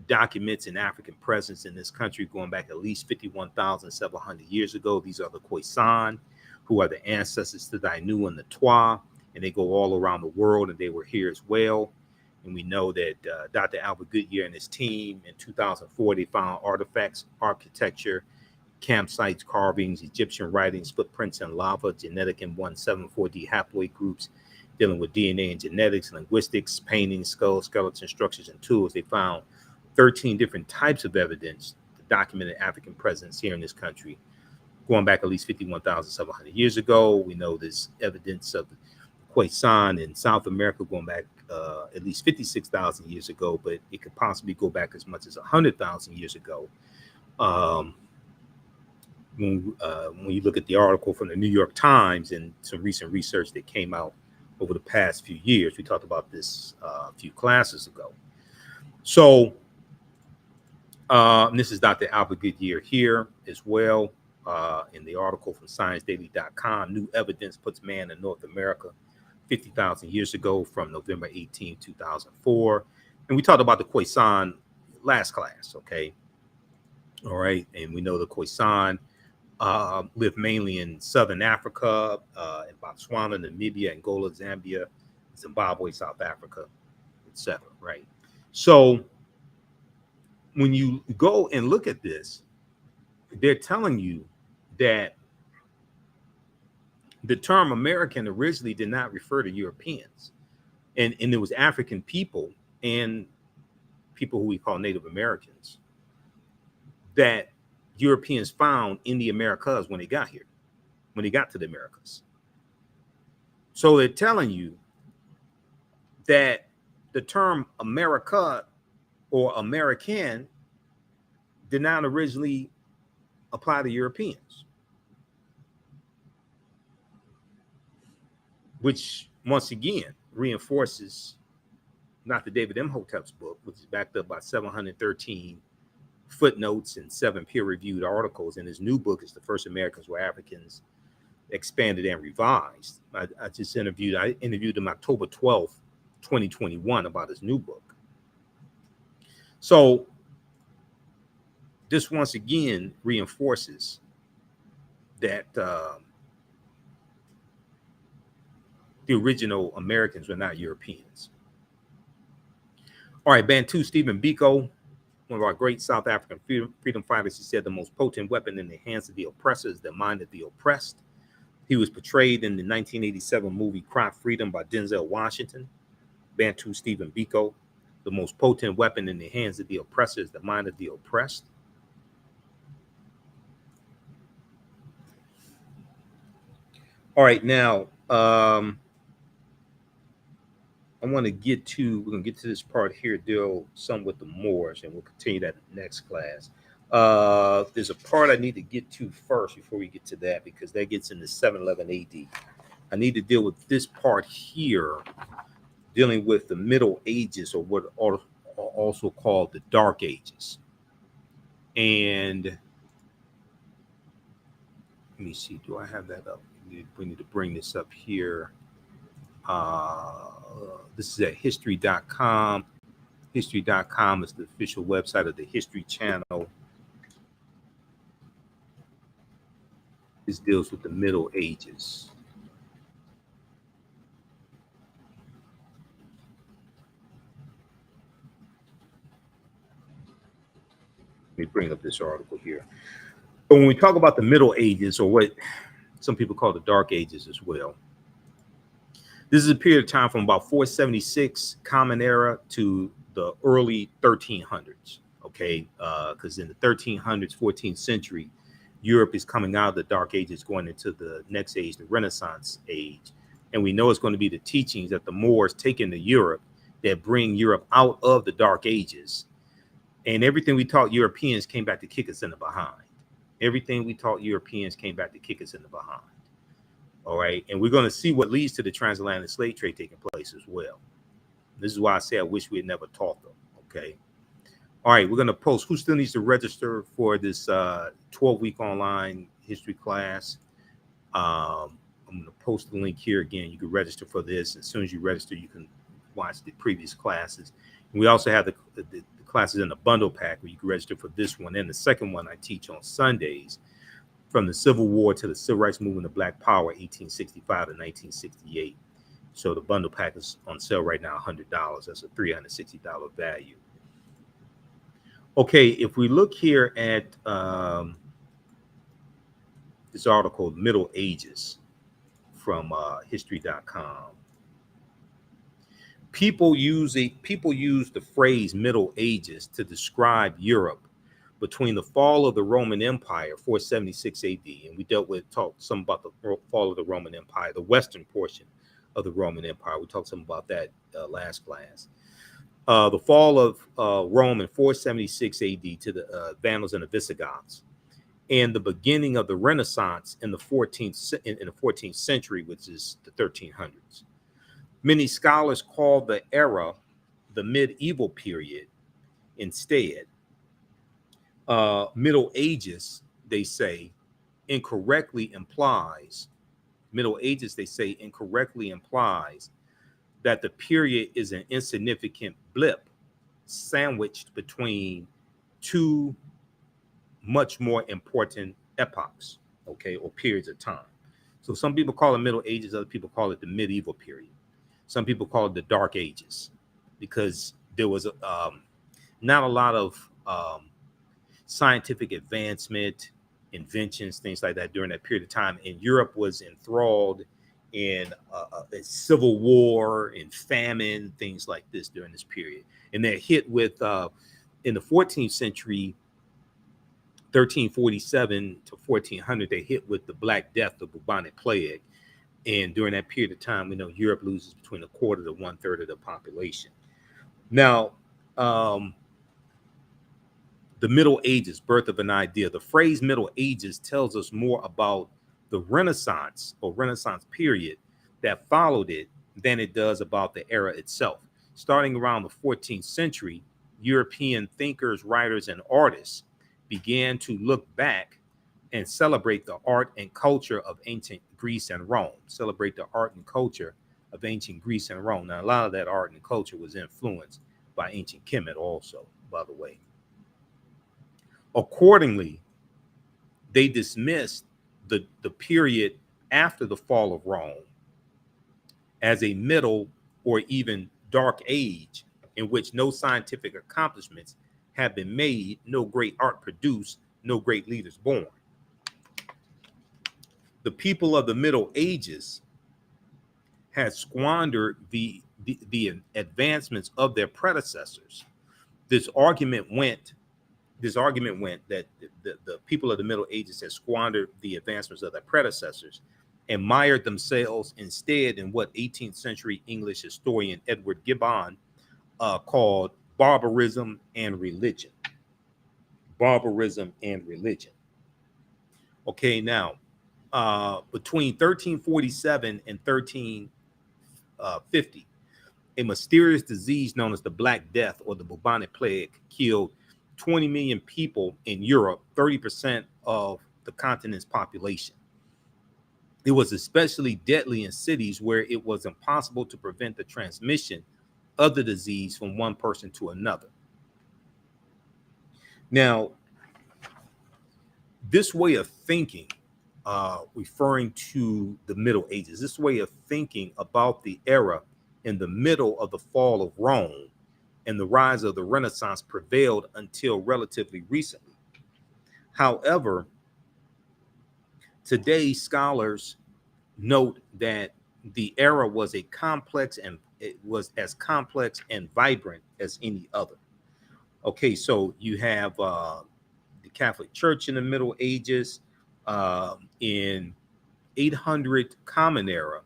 documents an African presence in this country going back at least 51,700 years ago. These are the Khoisan, who are the ancestors to the Ainu and the Twa, and they go all around the world, and they were here as well. And we know that Dr. Albert Goodyear and his team in 2004, they found artifacts, architecture, campsites, carvings, Egyptian writings, footprints in lava, genetic M174D haploid groups dealing with DNA and genetics, linguistics, paintings, skulls, skeleton structures, and tools. They found 13 different types of evidence to document an African presence here in this country going back at least 51,700 years ago. We know there's evidence of the Khoisan in South America going back at least 56,000 years ago, but it could possibly go back as much as 100,000 years ago. When you look at the article from the New York Times and some recent research that came out over the past few years, we talked about this a few classes ago. So this is Dr. Albert Goodyear here as well. in the article from ScienceDaily.com. New evidence puts man in North America 50,000 years ago from November 18, 2004. And we talked about the Khoisan last class, okay? All right, and we know the Khoisan live mainly in Southern Africa, in Botswana, Namibia, Angola, Zambia, Zimbabwe, South Africa, etc. Right? So when you go and look at this, they're telling you that the term American originally did not refer to Europeans, and it was African people and people who we call Native Americans that Europeans found in the Americas when they got here, when they got to the Americas. So they're telling you that the term America or American did not originally apply to Europeans, which once again reinforces not the David Imhotep's book, which is backed up by 713 footnotes and 7 peer-reviewed articles. And his new book is The First Americans Were Africans, Expanded and Revised. I interviewed him October 12th, 2021 about his new book. So this once again reinforces that the original Americans were not Europeans. All right, Bantu Stephen Biko, one of our great South African freedom fighters, he said the most potent weapon in the hands of the oppressor is the mind of the oppressed. He was portrayed in the 1987 movie Cry Freedom by Denzel Washington. Bantu Stephen Biko, the most potent weapon in the hands of the oppressor is the mind of the oppressed. All right, now I want to we're going to get to this part here, deal some with the Moors, and we'll continue that next class. There's a part I need to get to first before we get to that, because that gets into 711 AD. I need to deal with this part here, dealing with the Middle Ages, or what are also called the Dark Ages. And let me see, do I have that up? We need to bring this up here. This is at history.com. History.com is the official website of the History Channel. This deals with the Middle Ages. Let me bring up this article here. But when we talk about the Middle Ages, or what some people call the Dark Ages as well, this is a period of time from about 476 Common Era to the early 1300s, okay? Because in the 1300s, 14th century, Europe is coming out of the Dark Ages, going into the next age, the Renaissance age. And we know it's going to be the teachings that the Moors take into Europe that bring Europe out of the Dark Ages. And everything we taught Europeans came back to kick us in the behind. Everything we taught Europeans came back to kick us in the behind. All right. And we're going to see what leads to the transatlantic slave trade taking place as well. This is why I say I wish we had never taught them. Okay. All right. We're going to post who still needs to register for this 12-week online history class. I'm going to post the link here again. You can register for this. As soon as you register, you can watch the previous classes. And we also have the classes in the bundle pack where you can register for this one and the second one I teach on Sundays, from the Civil War to the Civil Rights Movement of Black Power, 1865 to 1968. So the bundle pack is on sale right now, $100. That's a $360 value. Okay, if we look here at this article, Middle Ages, from history.com. People use the phrase Middle Ages to describe Europe between the fall of the Roman Empire, 476 AD, and we talked some about the fall of the Roman Empire, the western portion of the Roman Empire. We talked some about that last class. The fall of Rome in 476 AD to the Vandals and the Visigoths, and the beginning of the Renaissance in the 14th century, which is the 1300s. Many scholars call the era the medieval period instead. Middle Ages, they say, incorrectly implies, Middle Ages, they say, incorrectly implies that the period is an insignificant blip sandwiched between two much more important epochs, okay, or periods of time. So some people call it Middle Ages, other people call it the medieval period. Some people call it the Dark Ages because there was not a lot of scientific advancement, inventions, things like that during that period of time. And Europe was enthralled in a civil war and famine, things like this during this period. And they're hit with, in the 14th century, 1347 to 1400, they hit with the Black Death, the Bubonic Plague. And during that period of time, we know Europe loses between a quarter to 1/3 of the population. Now, the Middle Ages, birth of an idea. The phrase Middle Ages tells us more about the Renaissance or Renaissance period that followed it than it does about the era itself. Starting around the 14th century, European thinkers, writers, and artists began to look back and celebrate the art and culture of ancient Greece and Rome. Celebrate the art and culture of ancient Greece and Rome. Now, a lot of that art and culture was influenced by ancient Kemet also, by the way. Accordingly, they dismissed the period after the fall of Rome as a middle or even dark age in which no scientific accomplishments have been made, no great art produced, no great leaders born. The people of the Middle Ages had squandered the advancements of their predecessors. This argument went that the people of the Middle Ages had squandered the advancements of their predecessors and mired themselves instead in what 18th century English historian Edward Gibbon called barbarism and religion. Barbarism and religion. Okay, now, between 1347 and 1350, a mysterious disease known as the Black Death or the Bubonic Plague killed 20 million people in Europe, 30% of the continent's population. It was especially deadly in cities where it was impossible to prevent the transmission of the disease from one person to another. Now, this way of thinking, referring to the Middle Ages, this way of thinking about the era in the middle of the fall of Rome and the rise of the Renaissance prevailed until relatively recently. However, today scholars note that the era was as complex and vibrant as any other. Okay, so you have the Catholic Church in the Middle Ages, in 800 Common Era.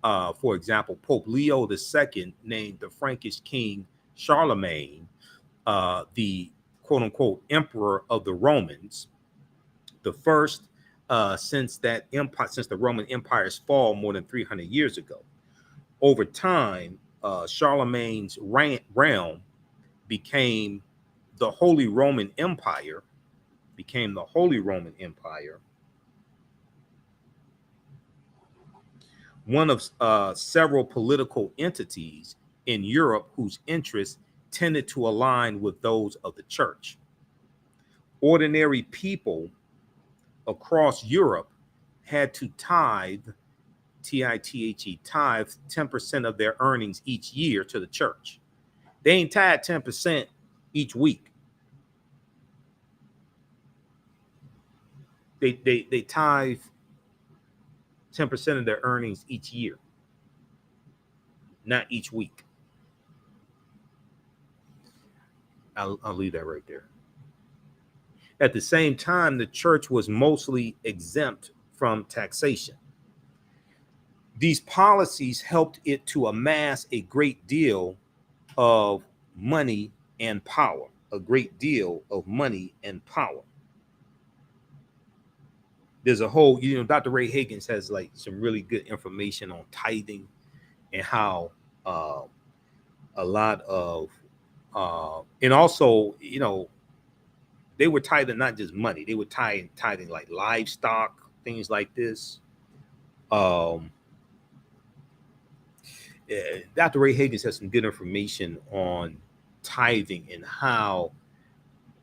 For example, Pope Leo II named the Frankish king Charlemagne the quote unquote emperor of the Romans, the first since the Roman Empire's fall more than 300 years ago. Over time, Charlemagne's realm became the Holy Roman Empire, one of several political entities in Europe whose interests tended to align with those of the church. Ordinary people across Europe had to tithe, T-I-T-H-E, tithe 10% of their earnings each year to the church. They ain't tithe 10% each week. They tithe 10% of their earnings each year, not each week. I'll leave that right there. At the same time, the church was mostly exempt from taxation. These policies helped it to amass a great deal of money and power, There's a whole, Dr. Ray Higgins has like some really good information on tithing and how a lot of, and also, they were tithing not just money, they were tithing like livestock, things like this. Um, Dr. Ray Higgins has some good information on tithing and how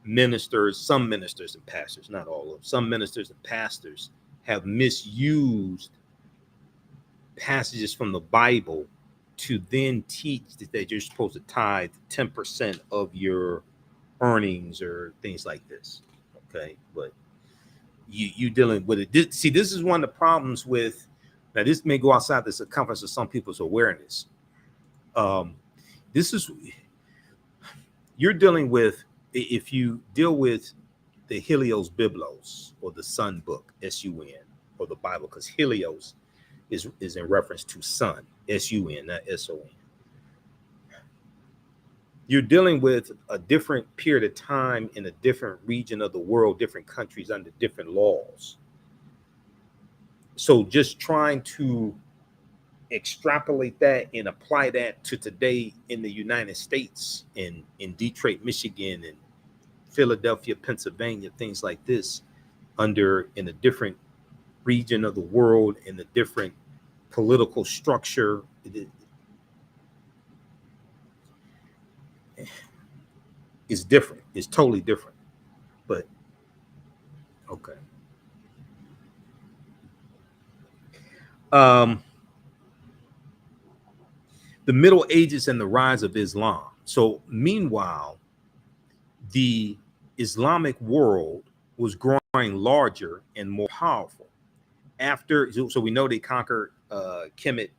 ministers, some ministers and pastors, not all of them, some ministers and pastors have misused passages from the Bible to then teach that you're supposed to tithe 10% of your earnings or things like this. Okay, but you dealing with it. See, this is one of the problems with, now this may go outside the circumference of some people's awareness. This is, you're dealing with, if you deal with the Helios Biblos, or the Sun Book, S-U-N, or the Bible, because Helios is in reference to sun, S-U-N, not S-O-N. You're dealing with a different period of time in a different region of the world, different countries under different laws. So just trying to extrapolate that and apply that to today in the United States, in Detroit, Michigan, and Philadelphia, Pennsylvania, things like this, in a different region of the world, in a different political structure, it's different. It's totally different. But okay. The Middle Ages and the rise of Islam. So meanwhile, the Islamic world was growing larger and more powerful. So we know they conquered Kemet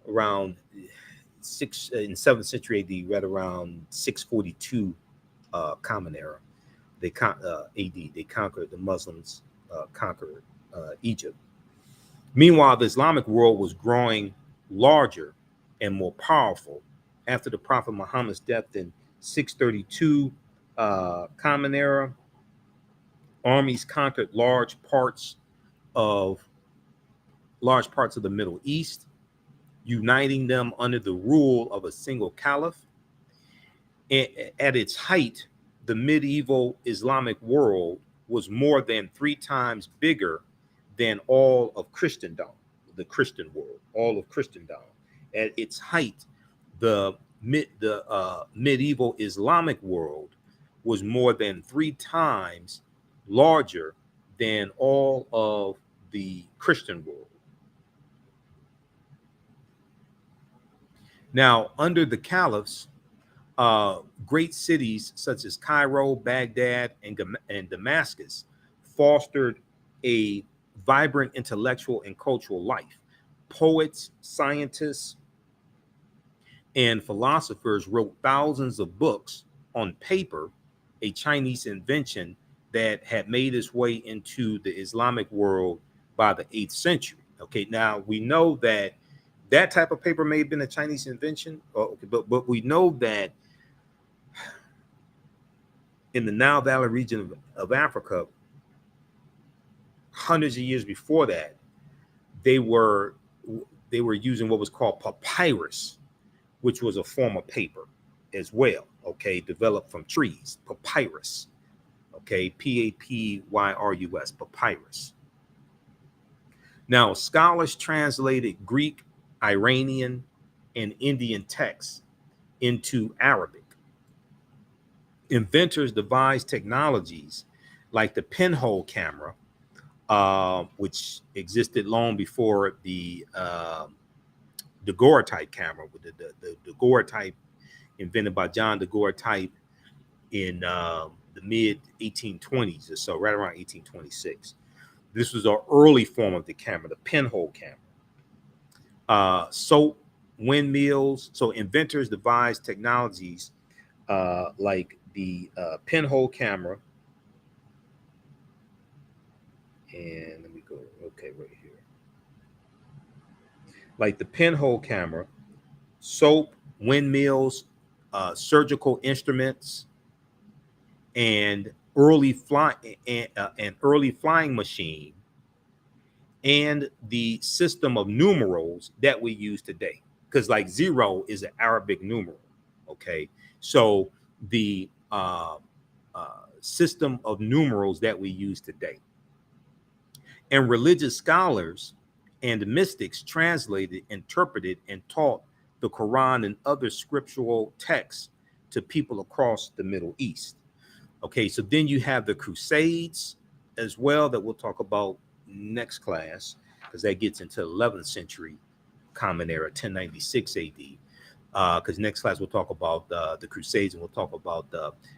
around in 7th century AD, right around 642 Common Era. AD. They conquered, the Muslims conquered Egypt. Meanwhile, the Islamic world was growing larger and more powerful after the Prophet Muhammad's death in 632 Common Era. Armies conquered large parts of the Middle East, uniting them under the rule of a single caliph. At its height, the medieval Islamic world was more than 3 times bigger than all of Christendom, the Christian world, all of Christendom. At its height, the medieval Islamic world was more than 3 times larger than all of the Christian world. Now, under the caliphs, great cities such as Cairo, Baghdad, and Damascus fostered a vibrant intellectual and cultural life. Poets, scientists, and philosophers wrote thousands of books on paper, a Chinese invention that had made its way into the Islamic world by the 8th century. Okay, now we know that type of paper may have been a Chinese invention, but we know that in the Nile Valley region of Africa, hundreds of years before that, they were using what was called papyrus, which was a form of paper as well, developed from trees, papyrus, Papyrus, papyrus. Now, scholars translated Greek, Iranian, and Indian texts into Arabic. Inventors devised technologies like the pinhole camera, which existed long before the daguerreotype camera, with the daguerreotype invented by John Daguerreotype in the mid 1820s or so, right around 1826. This was an early form of the camera, the pinhole camera. Soap, windmills. So inventors devised technologies like the pinhole camera. And let me go, right here. Like the pinhole camera, soap, windmills, surgical instruments, and early flying machine, and the system of numerals that we use today. Because like 0 is an Arabic numeral. So the system of numerals that we use today. And religious scholars and mystics translated, interpreted, and taught the Quran and other scriptural texts to people across the Middle East. Okay, so then you have the Crusades as well, that we'll talk about next class, because that gets into 11th century Common Era, 1096 AD. Because next class we'll talk about the Crusades, and we'll talk about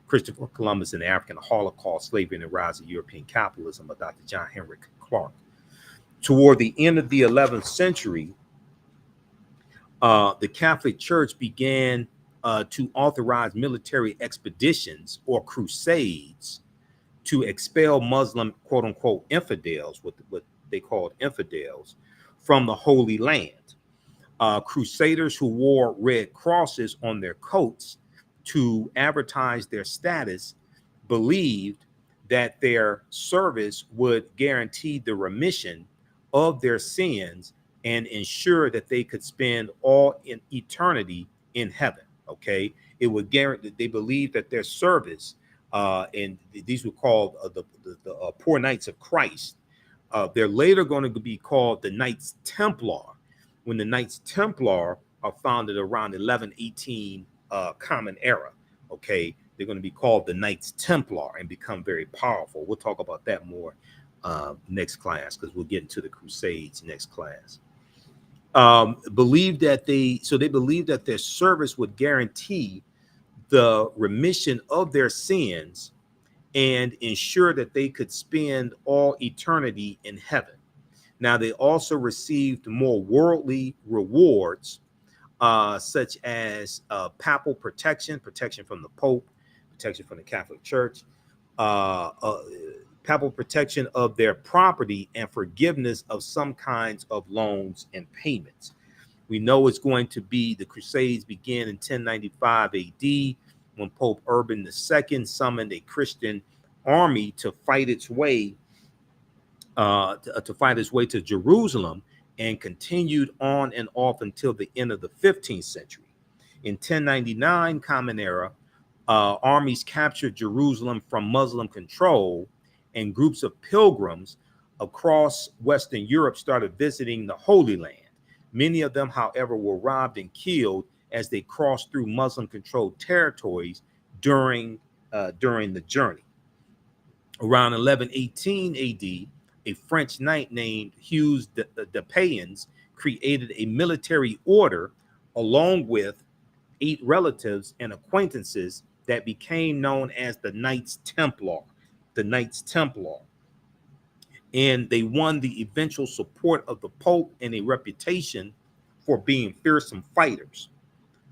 Christopher Columbus and the African Holocaust, slavery, and the rise of European capitalism by Dr. John Henry Clark. Toward the end of the 11th century, the Catholic Church began to authorize military expeditions or crusades to expel Muslim, quote unquote, infidels, what they called infidels, from the Holy Land. Crusaders who wore red crosses on their coats to advertise their status believed that their service would guarantee the remission of their sins and ensure that they could spend all in eternity in heaven. Okay, it would guarantee. They believed that their service, and these were called the Poor Knights of Christ. They're later going to be called the Knights Templar, when the Knights Templar are founded around 1118 Common Era. Okay, they're going to be called the Knights Templar and become very powerful. We'll talk about that more next class, because we'll get into the Crusades next class. Believed that they believed that their service would guarantee the remission of their sins and ensure that they could spend all eternity in heaven. Now, they also received more worldly rewards, such as papal protection from the Pope, protection from the Catholic Church, papal protection of their property, and forgiveness of some kinds of loans and payments. We know it's going to be the Crusades began in 1095 AD, when Pope Urban II summoned a Christian army to fight its way to Jerusalem, and continued on and off until the end of the 15th century. In 1099 Common Era, armies captured Jerusalem from Muslim control, and groups of pilgrims across Western Europe started visiting the Holy Land. Many of them, however, were robbed and killed as they crossed through Muslim-controlled territories during the journey. Around 1118 AD, a French knight named Hughes de Payens created a military order along with 8 relatives and acquaintances that became known as the Knights Templar. The Knights Templar. And they won the eventual support of the Pope and a reputation for being fearsome fighters.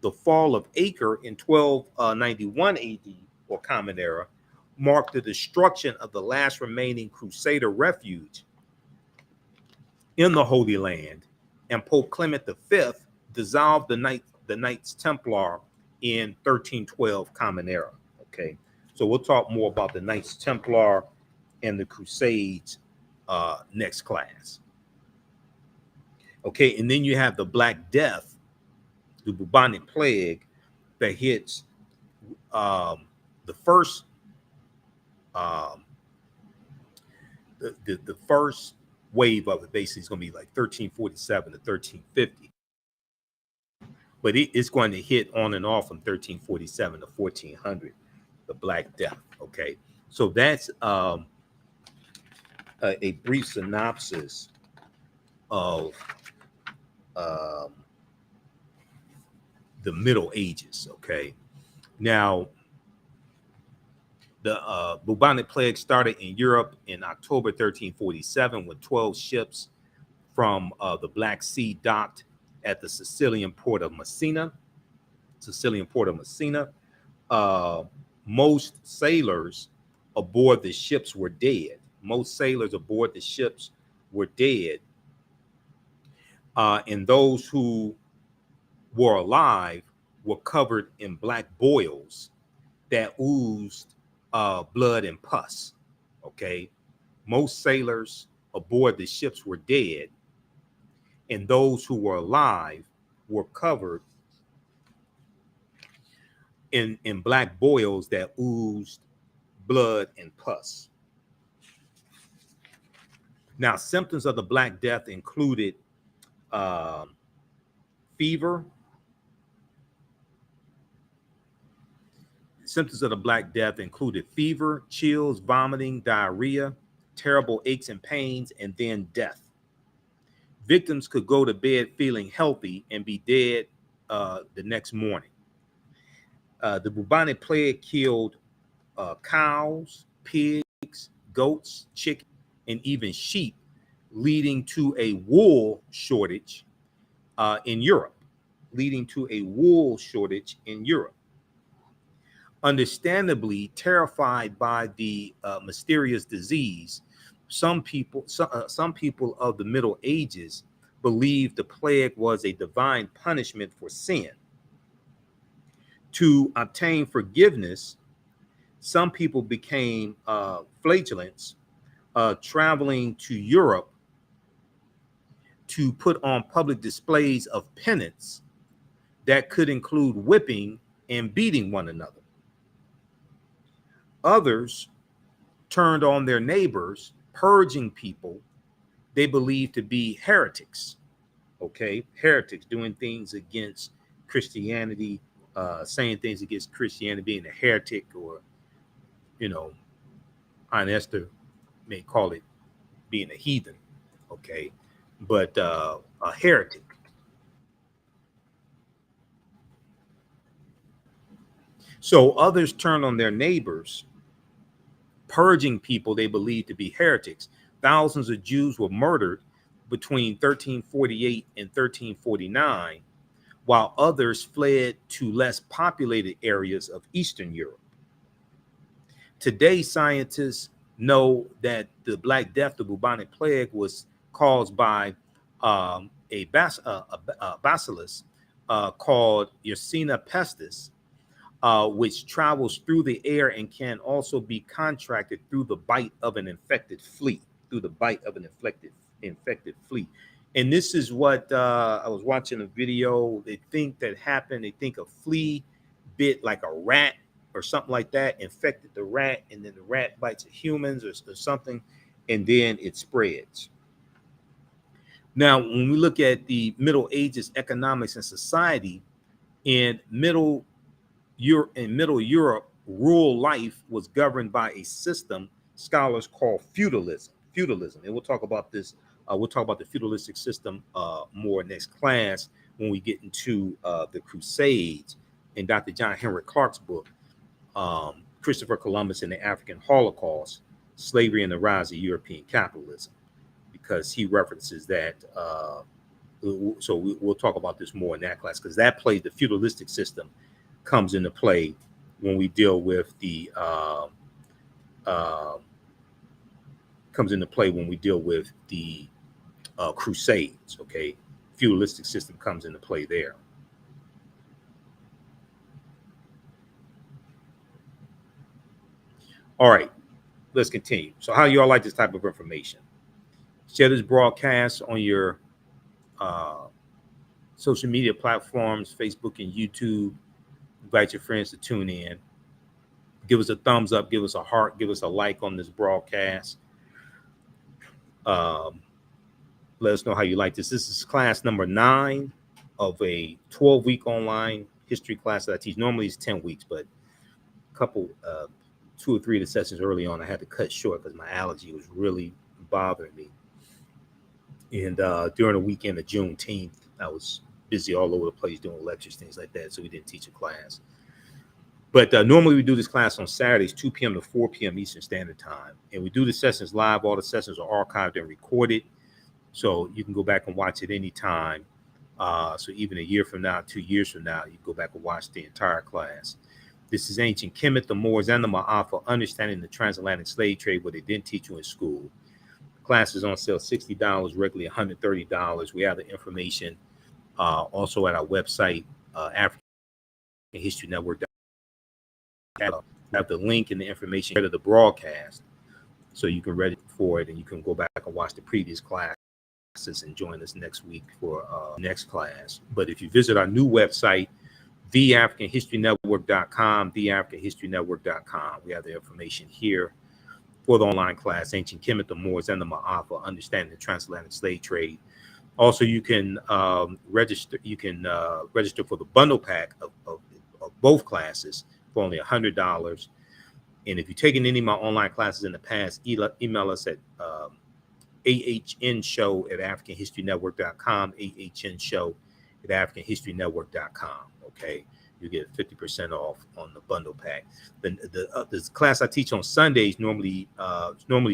The fall of Acre in 1291 AD, or Common Era, marked the destruction of the last remaining Crusader refuge in the Holy Land, and Pope Clement V dissolved the Knights Templar in 1312 Common Era. Okay, so we'll talk more about the Knights Templar and the Crusades next class. Okay, and then you have the Black Death, the Bubonic Plague, that hits the first the first wave of it. Basically is going to be like 1347 to 1350, but it's going to hit on and off from 1347 to 1400, the Black Death. Okay, so that's a brief synopsis of the Middle Ages. Okay, now the bubonic plague started in Europe in October 1347, when 12 ships from the Black Sea docked at the Sicilian port of Messina. Most sailors aboard the ships were dead. And those who were alive were covered in black boils that oozed blood and pus. Okay, most sailors aboard the ships were dead, and those who were alive were covered in black boils that oozed blood, and pus. Now, symptoms of the Black Death included fever. Symptoms of the Black Death included fever, chills, vomiting, diarrhea, terrible aches and pains, and then death. Victims could go to bed feeling healthy and be dead the next morning. The bubonic plague killed cows, pigs, goats, chickens, and even sheep, leading to a wool shortage in Europe. Understandably terrified by the mysterious disease, some people of the Middle Ages believed the plague was a divine punishment for sin. To obtain forgiveness, some people became flagellants, traveling to Europe to put on public displays of penance that could include whipping and beating one another. Others turned on their neighbors, purging people they believed to be heretics. Okay, heretics doing things against Christianity, saying things against Christianity, being a heretic, or, Aunt Esther may call it being a heathen. Okay, but a heretic. So others turned on their neighbors, purging people they believed to be heretics. Thousands of Jews were murdered between 1348 and 1349, while others fled to less populated areas of Eastern Europe. Today, scientists know that the Black Death, the bubonic plague, was caused by a bacillus called Yersinia pestis, which travels through the air and can also be contracted through the bite of an infected flea. And this is what I was watching a video. They think that happened. They think a flea bit like a rat or something like that, infected the rat, and then the rat bites humans or something, and then it spreads. Now, when we look at the Middle Ages economics and society, in Middle Europe, rural life was governed by a system scholars call feudalism. And we'll talk about this. We'll talk about the feudalistic system more next class when we get into the Crusades in Dr. John Henrik Clarke's book, Christopher Columbus and the African Holocaust, Slavery and the Rise of European Capitalism, because he references that. So we'll talk about this more in that class, because that plays the feudalistic system comes into play when we deal with the Crusades. Okay, feudalistic system comes into play there. All right, let's continue. So how you all like this type of information? Share this broadcast on your social media platforms, Facebook and YouTube. Invite your friends to tune in. Give us a thumbs up, give us a heart, give us a like on this broadcast. Let us know how you like this. This is class number 9 of a 12-week online history class that I teach. Normally it's 10 weeks, but a couple, 2 or 3 of the sessions early on, I had to cut short because my allergy was really bothering me. And during the weekend of Juneteenth, I was busy all over the place doing lectures, things like that, so we didn't teach a class. But normally we do this class on Saturdays, 2 p.m. to 4 p.m. Eastern Standard Time. And we do the sessions live. All the sessions are archived and recorded, so you can go back and watch it anytime. So even a year from now, 2 years from now, you can go back and watch the entire class. This is Ancient Kemet, the Moors, and the Maafa, Understanding the Transatlantic Slave Trade, what they didn't teach you in school. The class is on sale $60, regularly $130. We have the information also at our website, African History Network. Have the link and the information to the broadcast, so you can register for it, and you can go back and watch the previous classes and join us next week for next class. But if you visit our new website, theafricanhistorynetwork.com, theafricanhistorynetwork.com. We have the information here for the online class, Ancient Kemet, the Moors, and the Maafa, Understanding the Transatlantic Slave Trade. Also, you can register. You can register for the bundle pack of both classes for only $100. And if you've taken any of my online classes in the past, email us at ahnshow@africanhistorynetwork.com, ahnshow@africanhistorynetwork.com. Okay, you get 50% off on the bundle pack. The class I teach on Sundays normally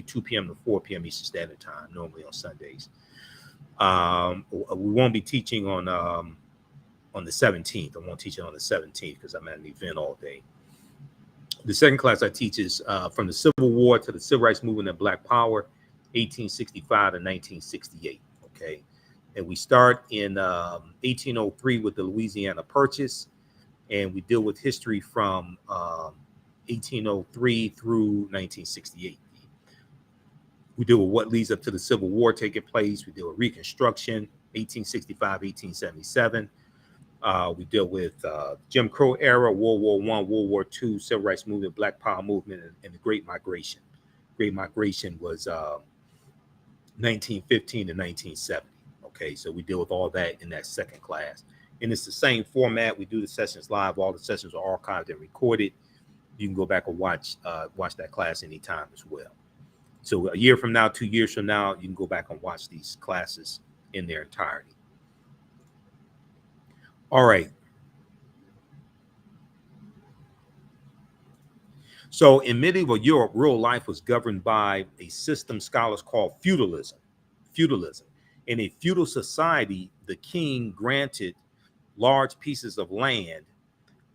2 p.m. to 4 p.m. Eastern Standard Time. Normally on Sundays. We won't be teaching on the 17th. I won't teach it on the 17th because I'm at an event all day. The second class I teach is from the Civil War to the Civil Rights Movement and Black Power, 1865 to 1968. Okay, and we start in 1803 with the Louisiana Purchase, and we deal with history from 1803 through 1968. We deal with what leads up to the Civil War taking place. We deal with Reconstruction, 1865, 1877. We deal with Jim Crow era, World War I, World War II, Civil Rights Movement, Black Power Movement, and the Great Migration. Great Migration was 1915 to 1970. Okay, so we deal with all that in that second class. And it's the same format. We do the sessions live. All the sessions are archived and recorded. You can go back and watch that class anytime as well. So a year from now, 2 years from now, you can go back and watch these classes in their entirety. All right. So in medieval Europe, real life was governed by a system scholars call feudalism. In a feudal society, the king granted large pieces of land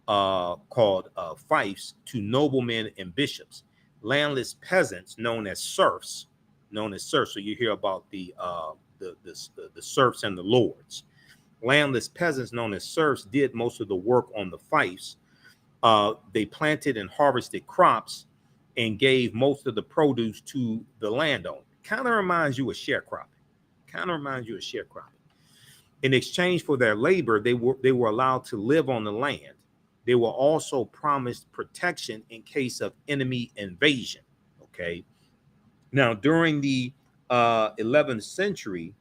called fiefs to noblemen and bishops. Landless peasants, known as serfs. So you hear about the serfs and the lords. Landless peasants, known as serfs, did most of the work on the fiefs. They planted and harvested crops and gave most of the produce to the landowner. Kind of reminds you of sharecropping. In exchange for their labor, they were allowed to live on the land. They were also promised protection in case of enemy invasion. Okay. Now, during the 11th century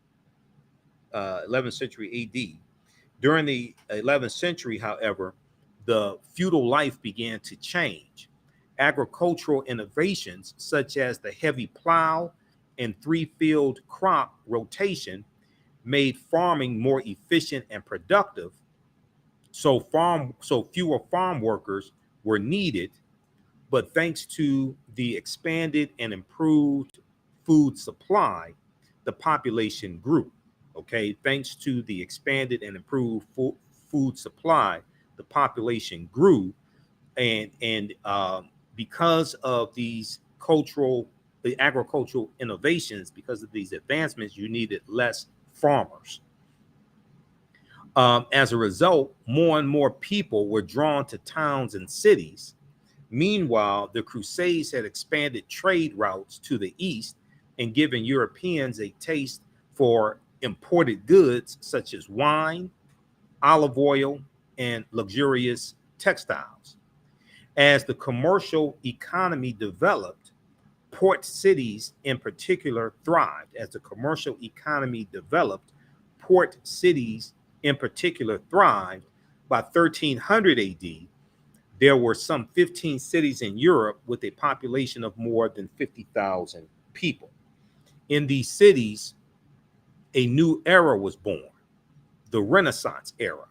AD, during the 11th century, however, the feudal life began to change. Agricultural innovations such as the heavy plow and three-field crop rotation made farming more efficient and productive. So fewer farm workers were needed, but thanks to the expanded and improved food supply, the population grew. Okay, thanks to the expanded and improved food supply, the population grew, and because of these agricultural innovations, because of these advancements, you needed less farmers. As a result, more and more people were drawn to towns and cities. Meanwhile, the Crusades had expanded trade routes to the east and given Europeans a taste for imported goods such as wine, olive oil, and luxurious textiles. As the commercial economy developed, port cities in particular thrived. Port cities in particular thrived. By 1300 AD, there were some 15 cities in Europe with a population of more than 50,000 people. In these cities, a new era was born, the Renaissance era.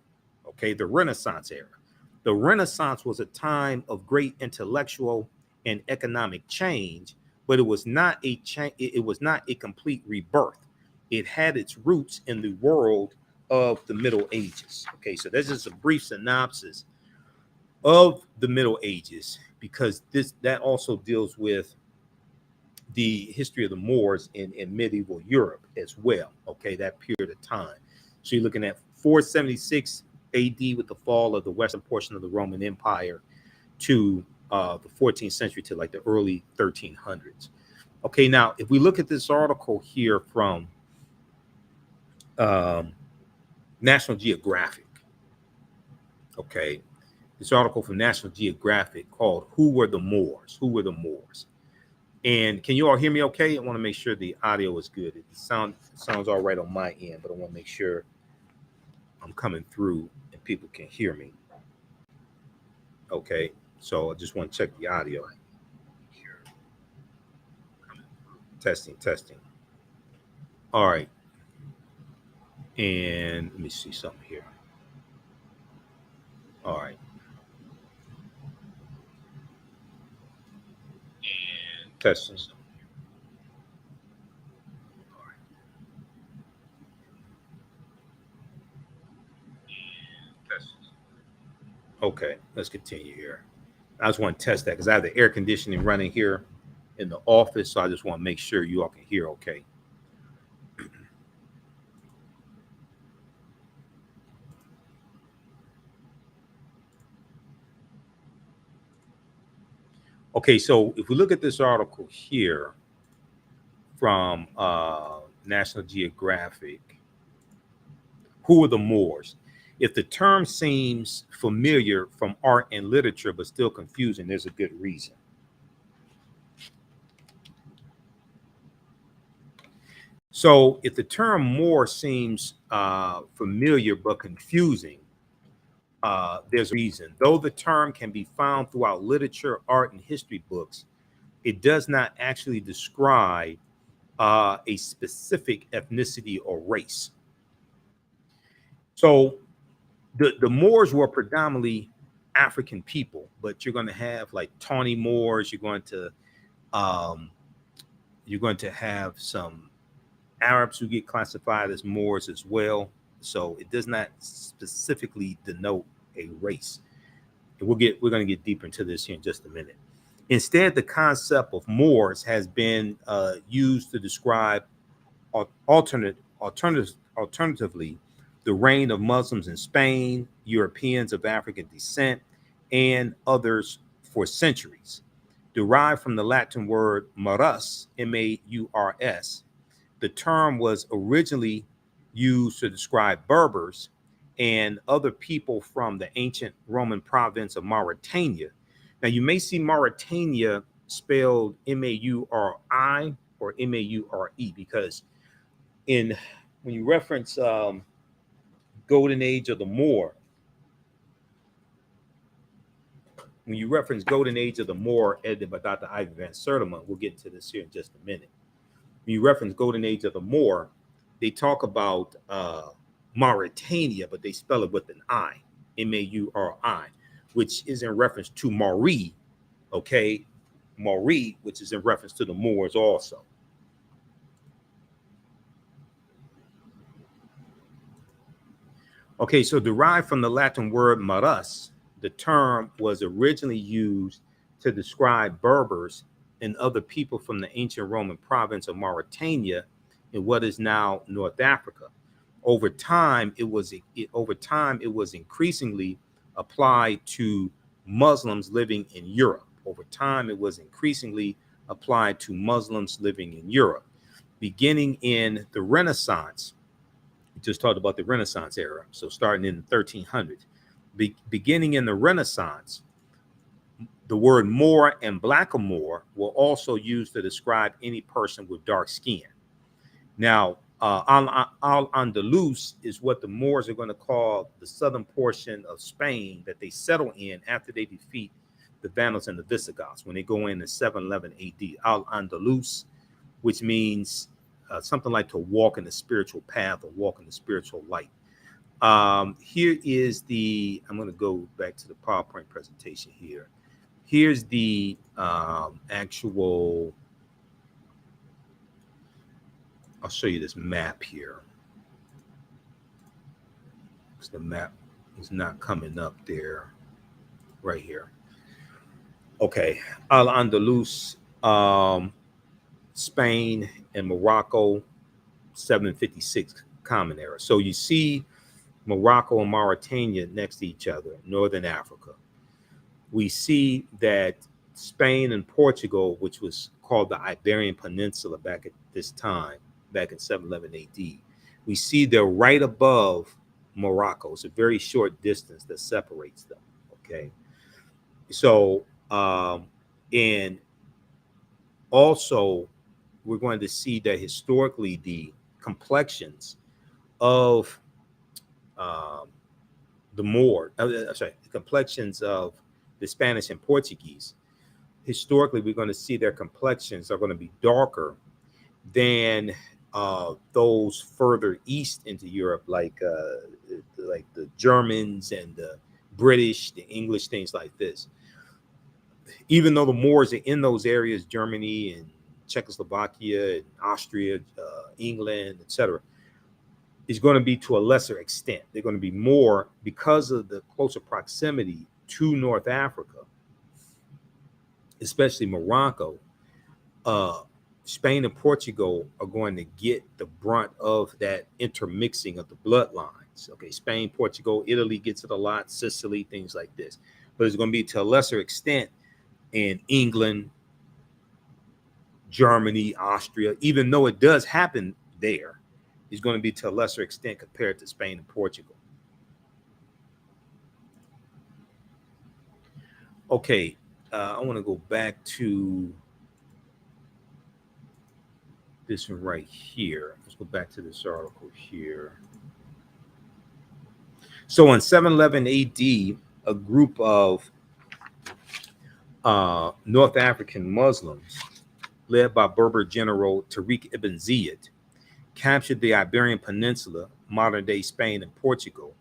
Okay, the Renaissance era. The Renaissance was a time of great intellectual and economic change, but it was not a complete rebirth. It had its roots in the world of the Middle Ages. Okay, so that's just a brief synopsis of the Middle Ages, because that also deals with the history of the Moors in medieval Europe as well. Okay, that period of time. So you're looking at 476 AD with the fall of the western portion of the Roman Empire to the 14th century to like the early 1300s. Okay, now if we look at this article here from National Geographic, Okay. This article from National Geographic called "Who Were the Moors?" Who were the Moors? And can you all hear me okay? I want to make sure the audio is good. It sounds all right on my end, but I want to make sure I'm coming through and people can hear me. Okay. So I just want to check the audio. Testing, testing. All right. And let me see something here. All right. And testing. Okay, let's continue here. I just want to test that because I have the air conditioning running here in the office, so I just want to make sure you all can hear okay. Okay, so if we look at this article here from National Geographic, who are the Moors? If the term seems familiar from art and literature but still confusing, there's a good reason. So if the term Moor seems familiar but confusing, there's a reason. Though the term can be found throughout literature, art, and history books, it does not actually describe a specific ethnicity or race. So the Moors were predominantly African people, but you're going to have like tawny Moors. Um, you're going to have some Arabs who get classified as Moors as well. So it does not specifically denote a race. And we're going to get deeper into this here in just a minute. Instead, the concept of Moors has been used to describe alternatively the reign of Muslims in Spain, Europeans of African descent, and others for centuries. Derived from the Latin word marus, M-A-U-R-S, the term was originally used to describe Berbers and other people from the ancient Roman province of Mauritania. Now, you may see Mauritania spelled M-A-U-R-I or M-A-U-R-E because when you reference Golden Age of the Moor, when you reference Golden Age of the Moor, edited by Dr. Ivy Van Sertima, we'll get into this here in just a minute. When you reference Golden Age of the Moor, they talk about Mauritania, but they spell it with an I, M-A-U-R-I, which is in reference to Mauri, okay? Mauri, which is in reference to the Moors also. Okay, so derived from the Latin word marus, the term was originally used to describe Berbers and other people from the ancient Roman province of Mauritania in what is now North Africa. Over time, it was increasingly applied to Muslims living in Europe. Over time, it was increasingly applied to Muslims living in Europe. Beginning in the Renaissance, we just talked about the Renaissance era, so starting in the 1300s. Beginning in the Renaissance, the word Moor and Blackamoor were also used to describe any person with dark skin. Now, Al-Andalus is what the Moors are going to call the southern portion of Spain that they settle in after they defeat the Vandals and the Visigoths when they go in 711 AD. Al-Andalus, which means something like to walk in the spiritual path or walk in the spiritual light. Here is I'm going to go back to the PowerPoint presentation here. Here's the actual, I'll show you this map here. The map is not coming up there, right here. Okay, Al-Andalus, Spain and Morocco, 756 Common Era. So you see Morocco and Mauritania next to each other, Northern Africa. We see that Spain and Portugal, which was called the Iberian Peninsula back at this time, back in 711 AD, we see they're right above Morocco. It's a very short distance that separates them. Okay. So, and also, we're going to see that historically the complexions of the Moor, the complexions of the Spanish and Portuguese, historically, we're going to see their complexions are going to be darker than those further east into Europe, like the Germans and the British, the English, things like this. Even though the Moors are in those areas, Germany and Czechoslovakia and Austria, England, etc., is going to be to a lesser extent. They're going to be more because of the closer proximity to North Africa, especially Morocco. Spain and Portugal are going to get the brunt of that intermixing of the bloodlines. Okay, Spain, Portugal, Italy gets it a lot, Sicily, things like this. But it's going to be to a lesser extent in England, Germany, Austria, even though it does happen there, it's going to be to a lesser extent compared to Spain and Portugal. Okay, I want to go back to this one right here. Let's go back to this article here. So in 711 AD, a group of North African Muslims, led by Berber general Tariq ibn Ziyad, captured the Iberian Peninsula, modern-day Spain and Portugal.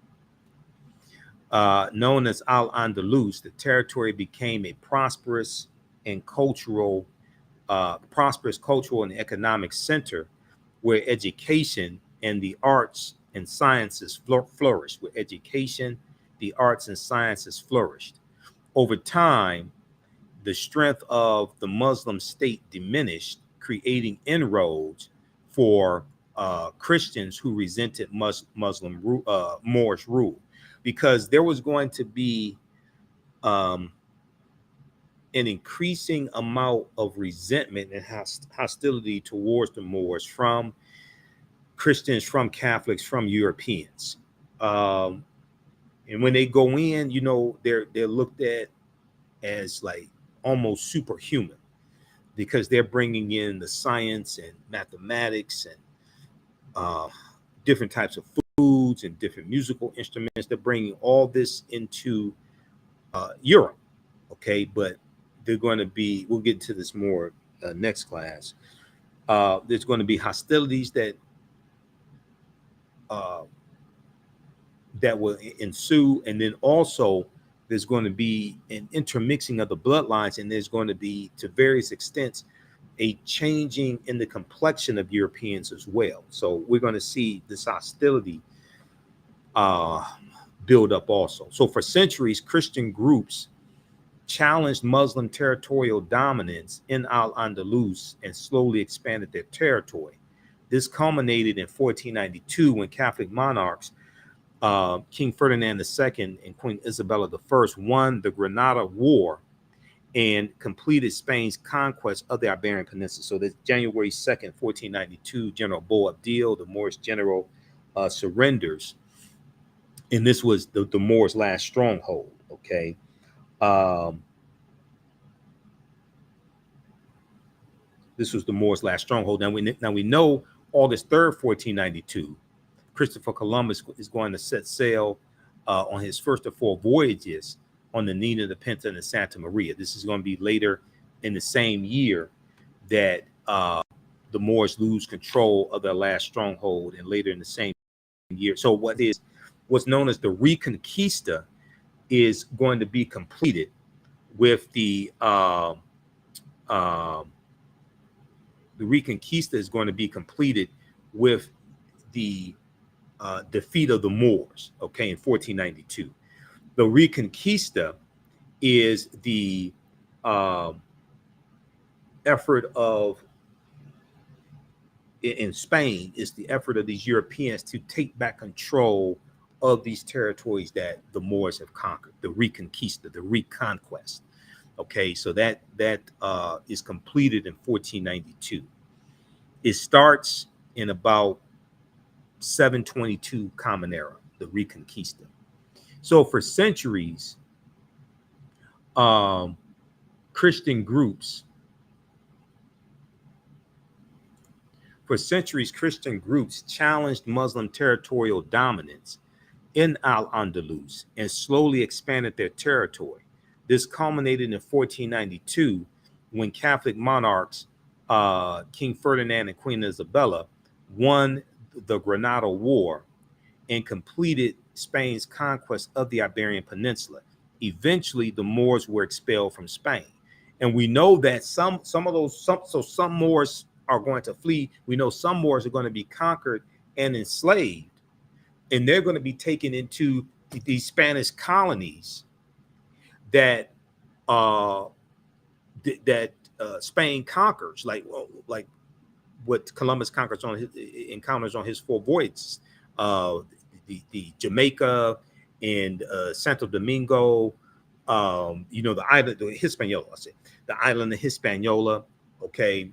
Known as Al-Andalus, the territory became a prosperous cultural and economic center where education and the arts and sciences flourished. Over time, the strength of the Muslim state diminished, creating inroads for Christians who resented Muslim Moorish rule, because there was going to be an increasing amount of resentment and hostility towards the Moors from Christians, from Catholics, from Europeans. And when they go in, they're looked at as like almost superhuman, because they're bringing in the science and mathematics and different types of foods and different musical instruments. They're bringing all this into Europe. Okay, but they're going to be, we'll get into this more next class. There's going to be hostilities that will ensue, and then also there's going to be an intermixing of the bloodlines, and there's going to be, to various extents, a changing in the complexion of Europeans as well. So we're going to see this hostility build up also. So for centuries, Christian groups challenged Muslim territorial dominance in Al-Andalus and slowly expanded their territory. This culminated in 1492 when Catholic monarchs King Ferdinand II and Queen Isabella I won the Granada War and completed Spain's conquest of the Iberian Peninsula. So that's January 2nd, 1492, General Boabdil, the Moorish general, surrenders. And this was the Moors' last stronghold, okay? This was the Moors' last stronghold. Now we know August 3rd, 1492, Christopher Columbus is going to set sail on his first of 4 voyages on the Nina, the Pinta, and the Santa Maria. This is going to be later in the same year that the Moors lose control of their last stronghold, and later in the same year. So what's known as the Reconquista is going to be completed with the Reconquista is going to be completed with the defeat of the Moors, okay, in 1492. The Reconquista is the effort of, in Spain, is the effort of these Europeans to take back control of these territories that the Moors have conquered. The Reconquista, the reconquest. Okay, so that is completed in 1492. It starts in about 722 Common Era. the Reconquista. So for centuries, Christian groups challenged Muslim territorial dominance in Al-Andalus and slowly expanded their territory. This culminated in 1492 when Catholic monarchs, King Ferdinand and Queen Isabella, won the Granada War and completed Spain's conquest of the Iberian Peninsula. Eventually, the Moors were expelled from Spain. And we know that some Moors are going to flee. We know some Moors are going to be conquered and enslaved, and they're going to be taken into these Spanish colonies that Spain conquers, like what Columbus encounters on his 4 voyages, the Jamaica and Santo Domingo, the island, the Hispaniola. The island of Hispaniola. Okay,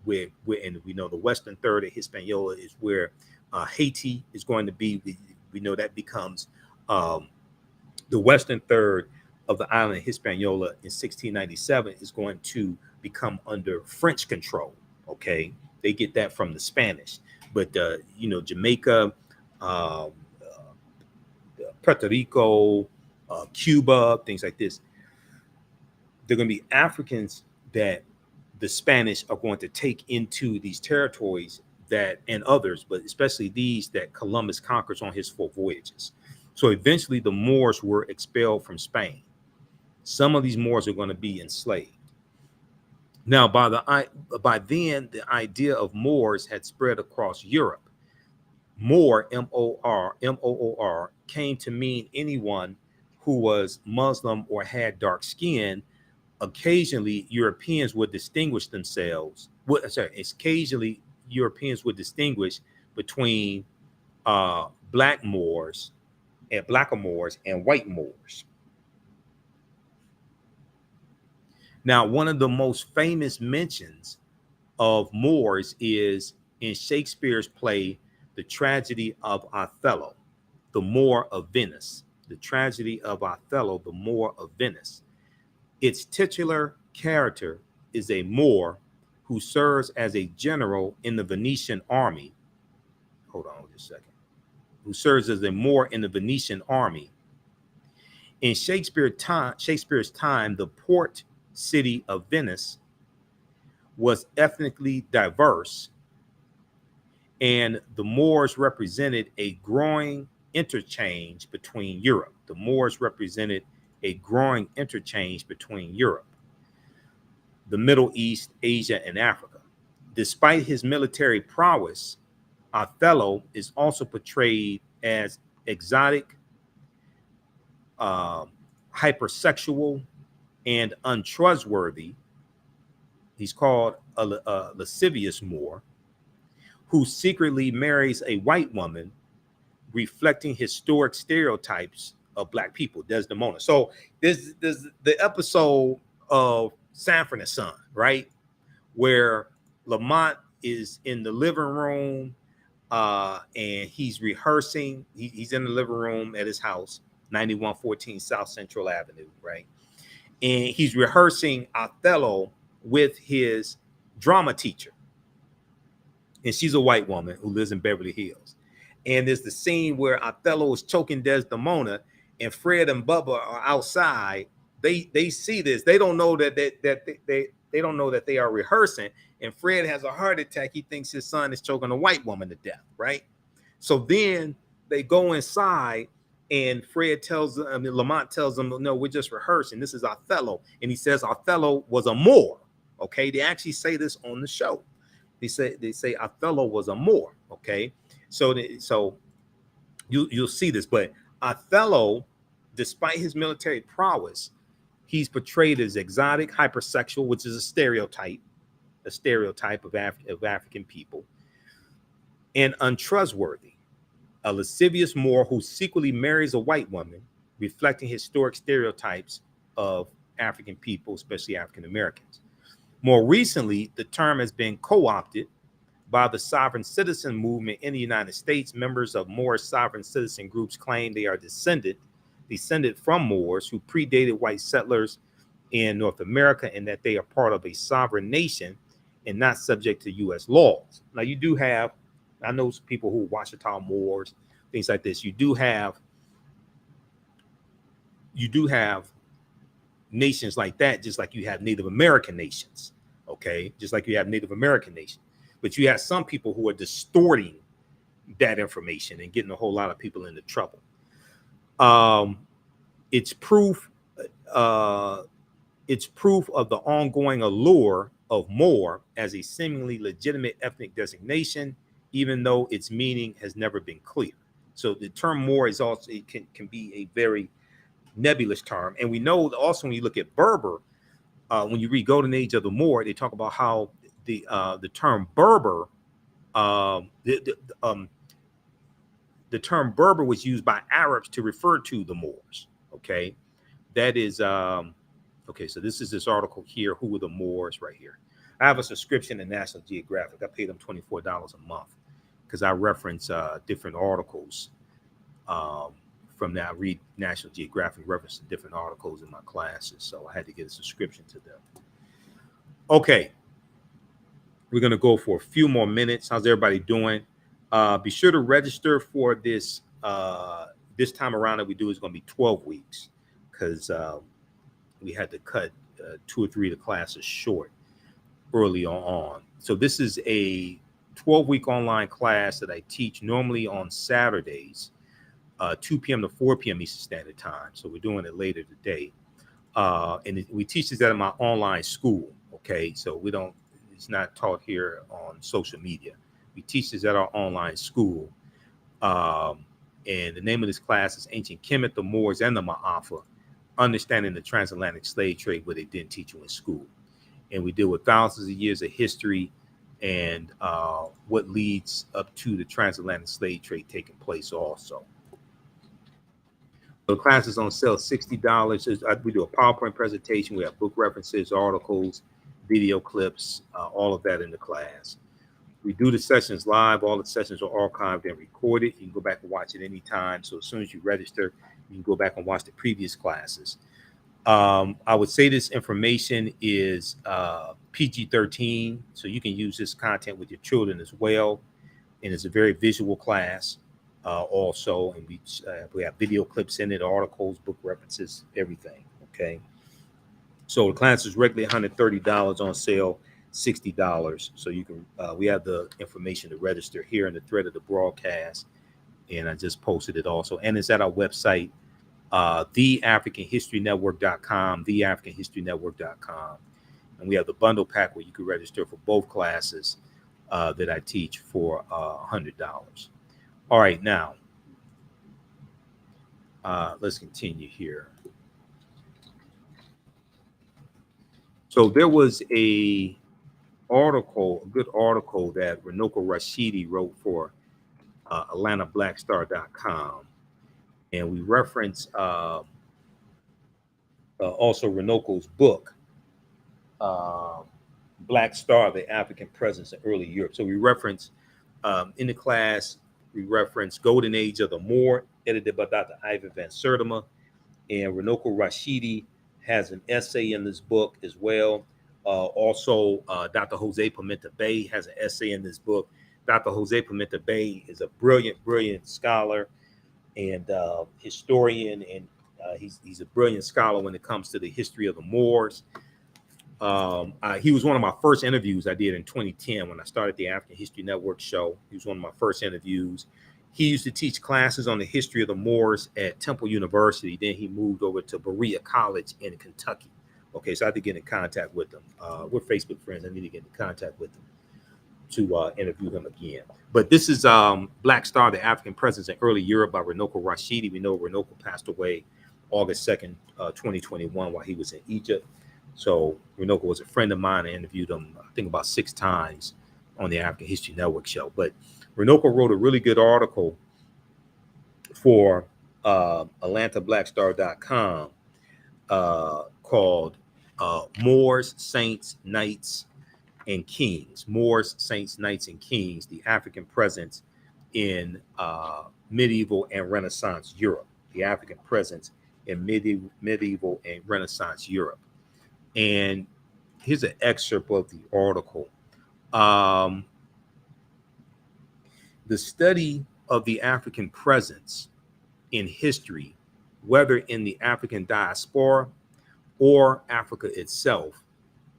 where and we know the western third of Hispaniola is where Haiti is going to be. We know that becomes the western third of the island of Hispaniola in 1697 is going to become under French control. Okay, they get that from the Spanish, but Jamaica, Puerto Rico, Cuba, things like this. They're going to be Africans that the Spanish are going to take into these territories and others, but especially these that Columbus conquers on his 4 voyages. So eventually the Moors were expelled from Spain. Some of these Moors are going to be enslaved. Now, by then, the idea of Moors had spread across Europe. Moor, M-O-O-R, came to mean anyone who was Muslim or had dark skin. Occasionally, Europeans would distinguish themselves. Occasionally, Europeans would distinguish between black Moors and white Moors. Now, one of the most famous mentions of Moors is in Shakespeare's play, The Tragedy of Othello, the Moor of Venice. The Tragedy of Othello, the Moor of Venice. Its titular character is a Moor who serves as a general in the Venetian army. Hold on just a second. Who serves as a Moor in the Venetian army. In Shakespeare's time, the port city of Venice was ethnically diverse, and the Moors represented a growing interchange between Europe. The Moors represented a growing interchange between Europe, the Middle East, Asia, and Africa. Despite his military prowess, Othello is also portrayed as exotic, hypersexual, and untrustworthy. He's called a lascivious Moor who secretly marries a white woman, reflecting historic stereotypes of black people, Desdemona. So there's the episode of Sanford and Son, right, where Lamont is in the living room and he's rehearsing. He's in the living room at his house, 9114 South Central Avenue, right? And he's rehearsing Othello with his drama teacher. And she's a white woman who lives in Beverly Hills. And there's the scene where Othello is choking Desdemona, and Fred and Bubba are outside. They see this. They don't know that they don't know that they are rehearsing. And Fred has a heart attack. He thinks his son is choking a white woman to death, right? So then they go inside, and Lamont tells them, no, we're just rehearsing. This is Othello. And he says Othello was a Moor. Okay, they actually say this on the show. They say Othello was a Moor. Okay, so you'll see this. But Othello, despite his military prowess, he's portrayed as exotic, hypersexual, which is a stereotype of African people, and untrustworthy, a lascivious Moor who secretly marries a white woman, reflecting historic stereotypes of African people, especially African Americans. More recently, the term has been co-opted by the sovereign citizen movement in the United States. Members of Moor sovereign citizen groups claim they are descended from Moors who predated white settlers in North America, and that they are part of a sovereign nation and not subject to U.S. laws. Now, you do have, I know people who Washita Moors, things like this. You do have nations like that, just like you have Native American nations, okay? Just like you have Native American nations. But you have some people who are distorting that information and getting a whole lot of people into trouble. It's proof of the ongoing allure of Moor as a seemingly legitimate ethnic designation, even though its meaning has never been clear. So the term Moor is also, it can be a very nebulous term. And we know also when you look at Berber, when you read Golden Age of the Moor, they talk about how the term Berber, the term Berber was used by Arabs to refer to the Moors. Okay, that is okay. So this is this article here. Who were the Moors? Right here. I have a subscription to National Geographic. I pay them $24 a month because I reference different articles. From that, I read National Geographic, reference different articles in my classes, so I had to get a subscription to them. Okay, we're gonna go for a few more minutes. How's everybody doing? Be sure to register for this. This time around that we do is going to be 12 weeks because we had to cut 2 or 3 of the classes short early on. So this is a 12-week online class that I teach normally on Saturdays. 2 p.m. to 4 p.m. Eastern Standard Time. So we're doing it later today. And we teach this at my online school. Okay. So it's not taught here on social media. We teach this at our online school. And the name of this class is Ancient Kemet, the Moors, and the Maafa, Understanding the Transatlantic Slave Trade, where they didn't teach you in school. And we deal with thousands of years of history and what leads up to the transatlantic slave trade taking place also. The class is on sale, $60. We do a PowerPoint presentation. We have book references, articles, video clips, all of that in the class. We do the sessions live. All the sessions are archived and recorded. You can go back and watch it anytime. So as soon as you register, you can go back and watch the previous classes. I would say this information is PG-13, so you can use this content with your children as well. And it's a very visual class. Also, and we have video clips in it, articles, book references, everything. Okay, so the class is regularly $130, on sale $60. So you can we have the information to register here in the thread of the broadcast, and I just posted it also, and it's at our website, theafricanhistorynetwork.com, theafricanhistorynetwork.com, and we have the bundle pack where you can register for both classes that I teach for $100. All right, now let's continue here. So there was a good article that Renoko Rashidi wrote for AtlantaBlackStar.com, and we reference also Renoko's book, Black Star: The African Presence in Early Europe. So we reference in the class. We reference Golden Age of the Moor, edited by Dr. Ivan Van Sertima. And Renoko Rashidi has an essay in this book as well. Also, Dr. Jose Pimenta Bay has an essay in this book. Dr. Jose Pimenta Bay is a brilliant scholar and historian, and he's a brilliant scholar when it comes to the history of the Moors. He was one of my first interviews I did in 2010 when I started the African History Network show. He was one of my first interviews. He used to teach classes on the history of the Moors at Temple University. Then he moved over to Berea College in Kentucky. Okay, so I had to get in contact with him. We're Facebook friends. I need to get in contact with him to interview him again. But this is Black Star: The African Presence in Early Europe by Renoko Rashidi. We know Renoko passed away August 2nd, 2021 while he was in Egypt. So Renoko was a friend of mine. I interviewed him, I think, about 6 times on the African History Network show. But Renoko wrote a really good article for AtlantaBlackStar.com called Moors, Saints, Knights, and kings, Moors, saints, knights, and kings, the African presence in medieval and Renaissance Europe, the African presence in medieval and Renaissance Europe. And here's an excerpt of the article. The study of the African presence in history, whether in the African diaspora or Africa itself,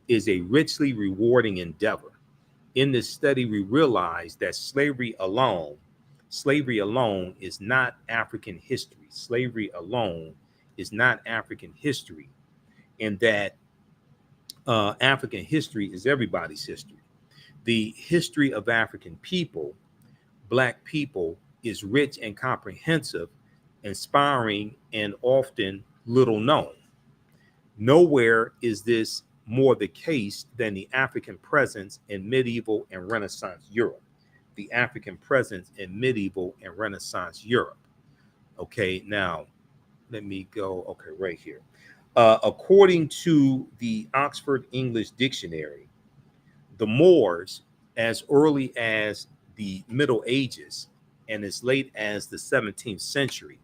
is a richly rewarding endeavor. In this study, we realize that slavery alone is not African history. Slavery alone is not African history, and that African history is everybody's history. The history of African people, Black people, is rich and comprehensive, inspiring, and often little known. Nowhere is this more the case than the African presence in medieval and Renaissance Europe. The African presence in medieval and Renaissance Europe. Okay, now let me go. Okay, right here. According to the Oxford English Dictionary, the Moors, as early as the Middle Ages and as late as the 17th century,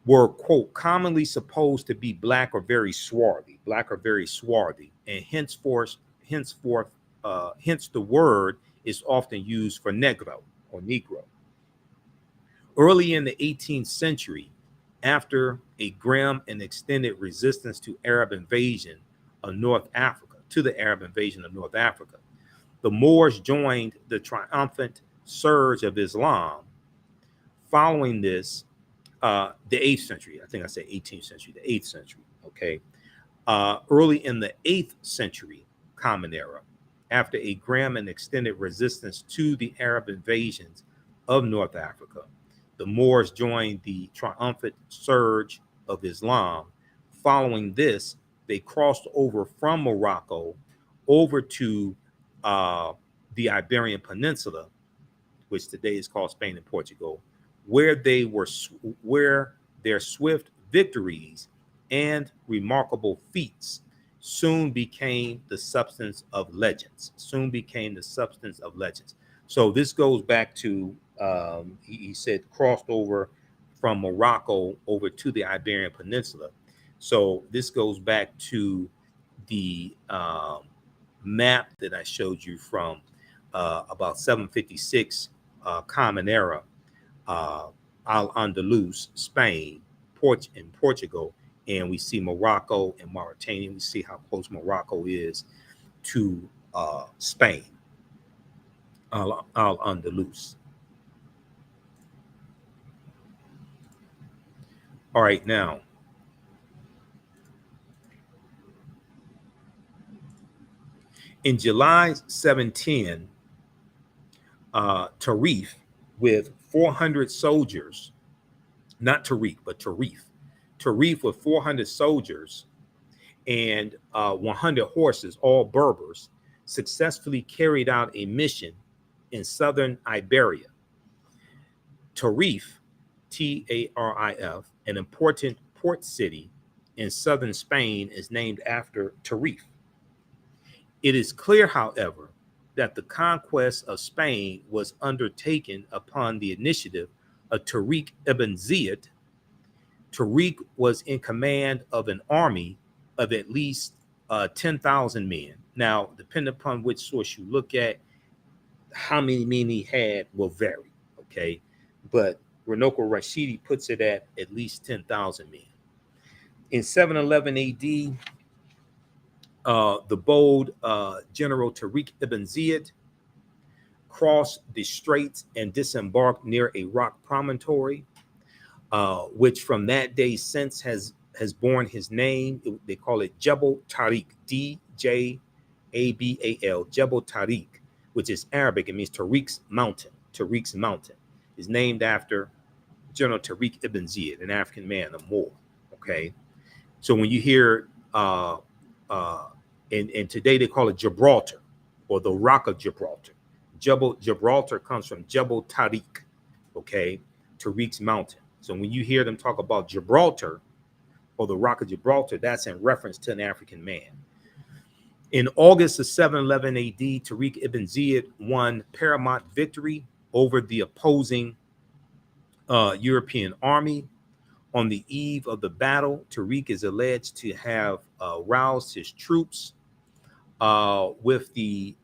were, quote, commonly supposed to be black or very swarthy, and henceforth, hence the word is often used for negro or negro. Early in the 18th century, after a grim and extended resistance to Arab invasion of North Africa, the Moors joined the triumphant surge of Islam. Following this, the 8th century, I think I said 18th century, the 8th century, okay. Early in the 8th century Common Era, after a grim and extended resistance to the Arab invasions of North Africa, the Moors joined the triumphant surge of Islam. Following this, they crossed over from Morocco over to the Iberian Peninsula, which today is called Spain and Portugal, where their swift victories and remarkable feats soon became the substance of legends. So this goes back to, he said, crossed over from Morocco over to the Iberian Peninsula. So this goes back to the map that I showed you from about 756 Common Era, Al-Andalus, Spain, and Portugal, and we see Morocco and Mauritania. We see how close Morocco is to Spain, Al-Andalus. All right, now, in July 710, Tarif, with 400 soldiers, not Tariq, but Tarif with 400 soldiers and 100 horses, all Berbers, successfully carried out a mission in southern Iberia. Tarif, Tarif, an important port city in southern Spain, is named after Tarif. It is clear, however, that the conquest of Spain was undertaken upon the initiative of Tariq ibn Ziyad. Tariq was in command of an army of at least 10,000 men. Now, depending upon which source you look at, how many men he had will vary, okay? But Renoko Rashidi puts it at least 10,000 men. In 711 AD, the bold General Tariq ibn Ziyad crossed the straits and disembarked near a rock promontory, which from that day since has borne his name. They call it Jebel Tariq, Djabal, Jebel Tariq, which is Arabic. It means Tariq's mountain. Tariq's mountain is named after General Tariq ibn Ziyad, an African man, a Moor. Okay, so when you hear and today they call it Gibraltar, or the Rock of Gibraltar. Gibraltar comes from Jebel Tariq, okay, Tariq's mountain. So when you hear them talk about Gibraltar or the Rock of Gibraltar, that's in reference to an African man. In August of 711 AD, Tariq ibn Ziyad won paramount victory over the opposing European army. On the eve of the battle, Tariq is alleged to have roused his troops with the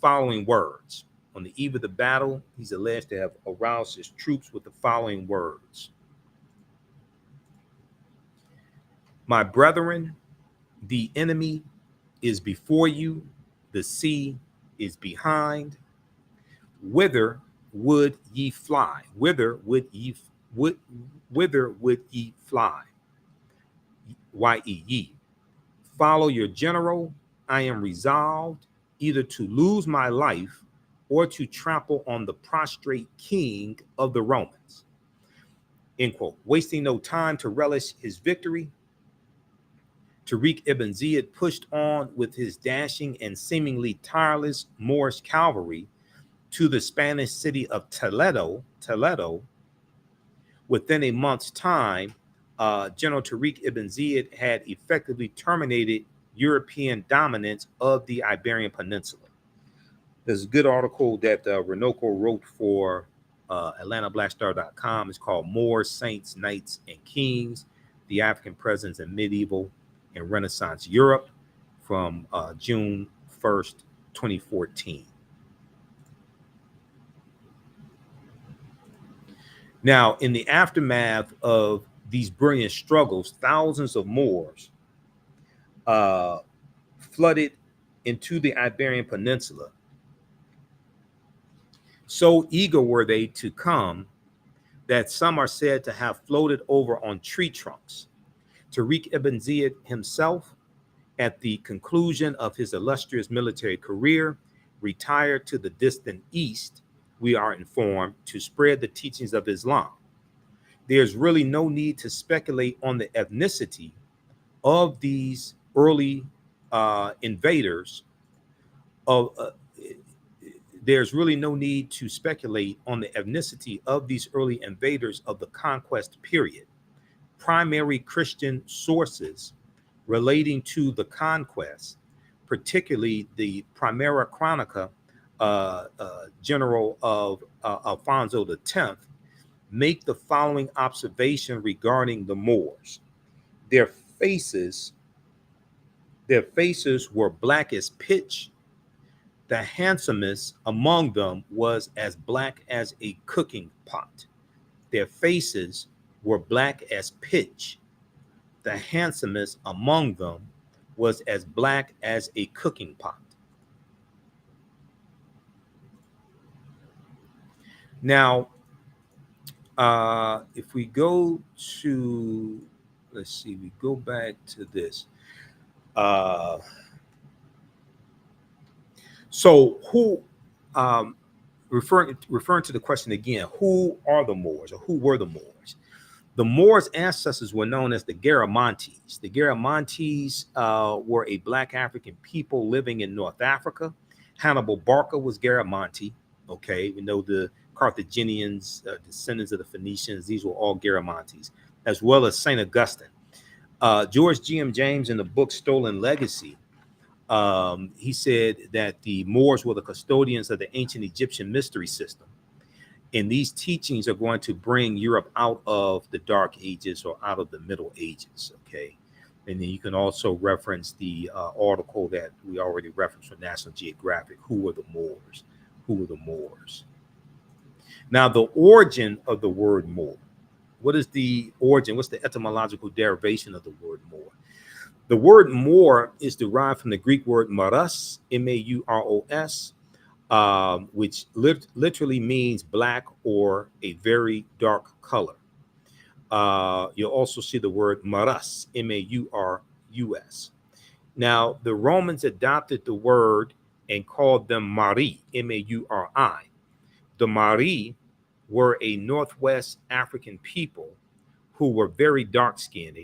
following words. On the eve of the battle, he's alleged to have aroused his troops with the following words. My brethren, the enemy is before you, the sea is behind. Whither would ye fly? Whither would ye fly? Ye. Follow your general. I am resolved either to lose my life or to trample on the prostrate king of the Romans. End quote. Wasting no time to relish his victory, Tariq ibn Ziyad pushed on with his dashing and seemingly tireless Moorish cavalry to the Spanish city of Toledo. Within a month's time, General Tariq ibn Ziyad had effectively terminated European dominance of the Iberian Peninsula. There's a good article that Renoco wrote for AtlantaBlackStar.com. It's called Moors, Saints, Knights, and Kings, the African Presence in Medieval and Renaissance Europe, from June 1st, 2014. Now, in the aftermath of these brilliant struggles, thousands of Moors flooded into the Iberian Peninsula. So eager were they to come that some are said to have floated over on tree trunks. Tariq ibn Ziyad himself, at the conclusion of his illustrious military career, retired to the distant east, we are informed, to spread the teachings of Islam. There's really no need to speculate on the ethnicity of these early invaders. There's really no need to speculate on the ethnicity of these early invaders of the conquest period. Primary Christian sources relating to the conquest, particularly the Primera Chronica, General of Alfonso X, make the following observation regarding the Moors. Their faces were black as pitch. The handsomest among them was as black as a cooking pot. Their faces were black as pitch. The handsomest among them was as black as a cooking pot. Now, if we go to, let's see, we go back to this. So who, referring to the question again, who are the Moors, or who were the Moors? The Moors' ancestors were known as the Garamantes. The Garamantes were a Black African people living in North Africa. Hannibal Barca was Garamanti. Okay, we know the Carthaginians, descendants of the Phoenicians, these were all Garamantes, as well as St. Augustine. George G.M. James, in the book Stolen Legacy, he said that the Moors were the custodians of the ancient Egyptian mystery system. And these teachings are going to bring Europe out of the Dark Ages or out of the Middle Ages, okay? And then you can also reference the article that we already referenced from National Geographic, Who Were the Moors? Who were the Moors? Now, the origin of the word Moor. What is the origin? What's the etymological derivation of the word Moor? The word Moor is derived from the Greek word maros, M-A-U-R-O-S, which literally means black or a very dark color. You'll also see the word maras, M-A-U-R-U-S. Now, the Romans adopted the word and called them Mari, M-A-U-R-I. The Mari were a Northwest African people who were very dark-skinned,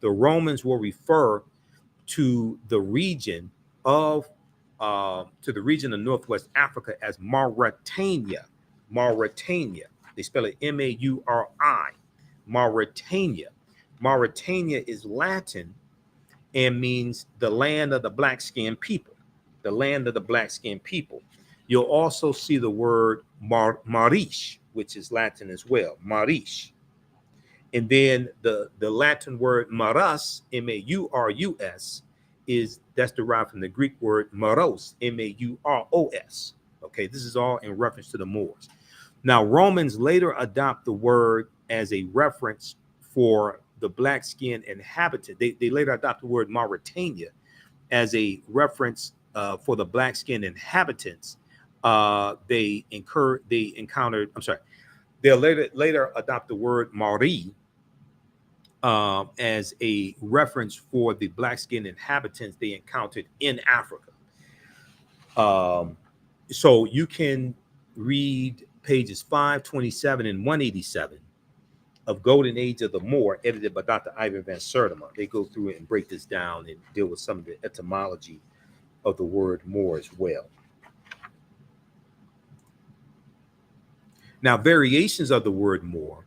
The Romans will refer to the region of Northwest Africa as Mauritania. They spell it M-A-U-R-I, Mauritania. Mauritania is Latin and means the land of the black-skinned people, the land of the black-skinned people. You'll also see the word Marish, which is Latin as well, Marish. And then the Latin word Maras, M-A-U-R-U-S, that's derived from the Greek word Maros, M-A-U-R-O-S. Okay, this is all in reference to the Moors. Now, Romans later adopt the word as a reference for the black-skinned inhabitant. They later adopt the word Mauritania as a reference for the black-skinned inhabitants. They encountered. I'm sorry. They'll later adopt the word Maori as a reference for the black-skinned inhabitants they encountered in Africa. So you can read pages 527 and 187 of Golden Age of the Moor, edited by Dr. Ivan van Sertima. They go through it and break this down and deal with some of the etymology of the word Moor as well. Now, variations of the word Moor,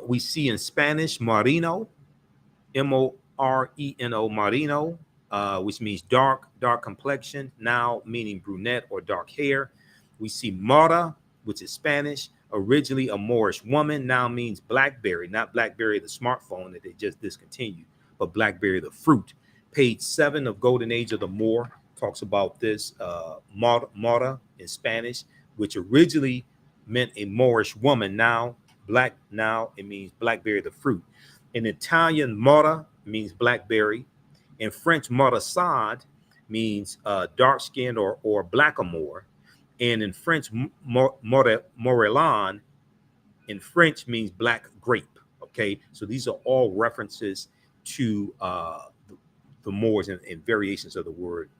we see in Spanish, Marino, M-O-R-E-N-O, Marino, which means dark complexion, now meaning brunette or dark hair. We see Mora, which is Spanish, originally a Moorish woman, now means blackberry, not BlackBerry the smartphone that they just discontinued, but blackberry the fruit. Page 7 of Golden Age of the Moor talks about this, Mora in Spanish, which originally meant a Moorish woman, now it means blackberry the fruit. In Italian, Mora means blackberry. In French, Morasad means dark-skinned or blackamoor. And in French, Morelan in French means black grape. Okay, so these are all references to the Moors and variations of the word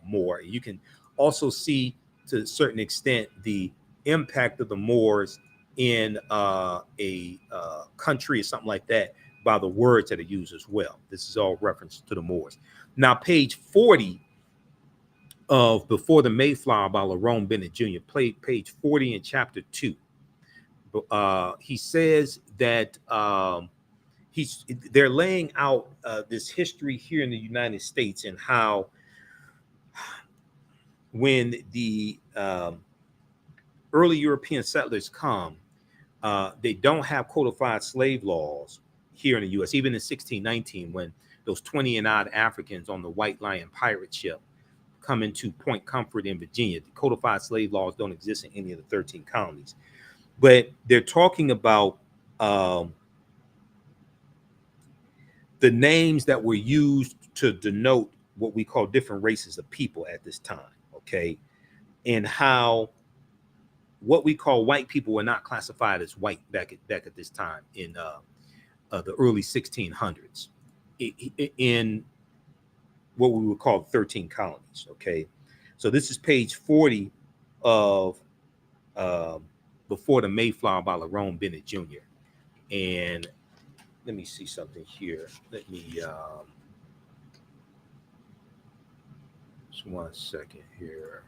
Moor. You can also see to a certain extent the impact of the Moors in a country or something like that by the words that are used as well. This is all reference to the Moors. Now, page 40 of Before the Mayflower by Lerone Bennett Jr., page 40 in chapter 2. He says that they're laying out this history here in the United States and how when the early European settlers come, they don't have codified slave laws here in the U.S. Even in 1619, when those 20 and odd Africans on the White Lion pirate ship come into Point Comfort in Virginia, the codified slave laws don't exist in any of the 13 colonies. But they're talking about the names that were used to denote what we call different races of people at this time, okay? And how what we call white people were not classified as white back at this time in the early 1600s in what we would call 13 colonies, okay? So this is page 40 of Before the Mayflower by Lerone Bennett Jr. And let me see something here. Let me just 1 second here.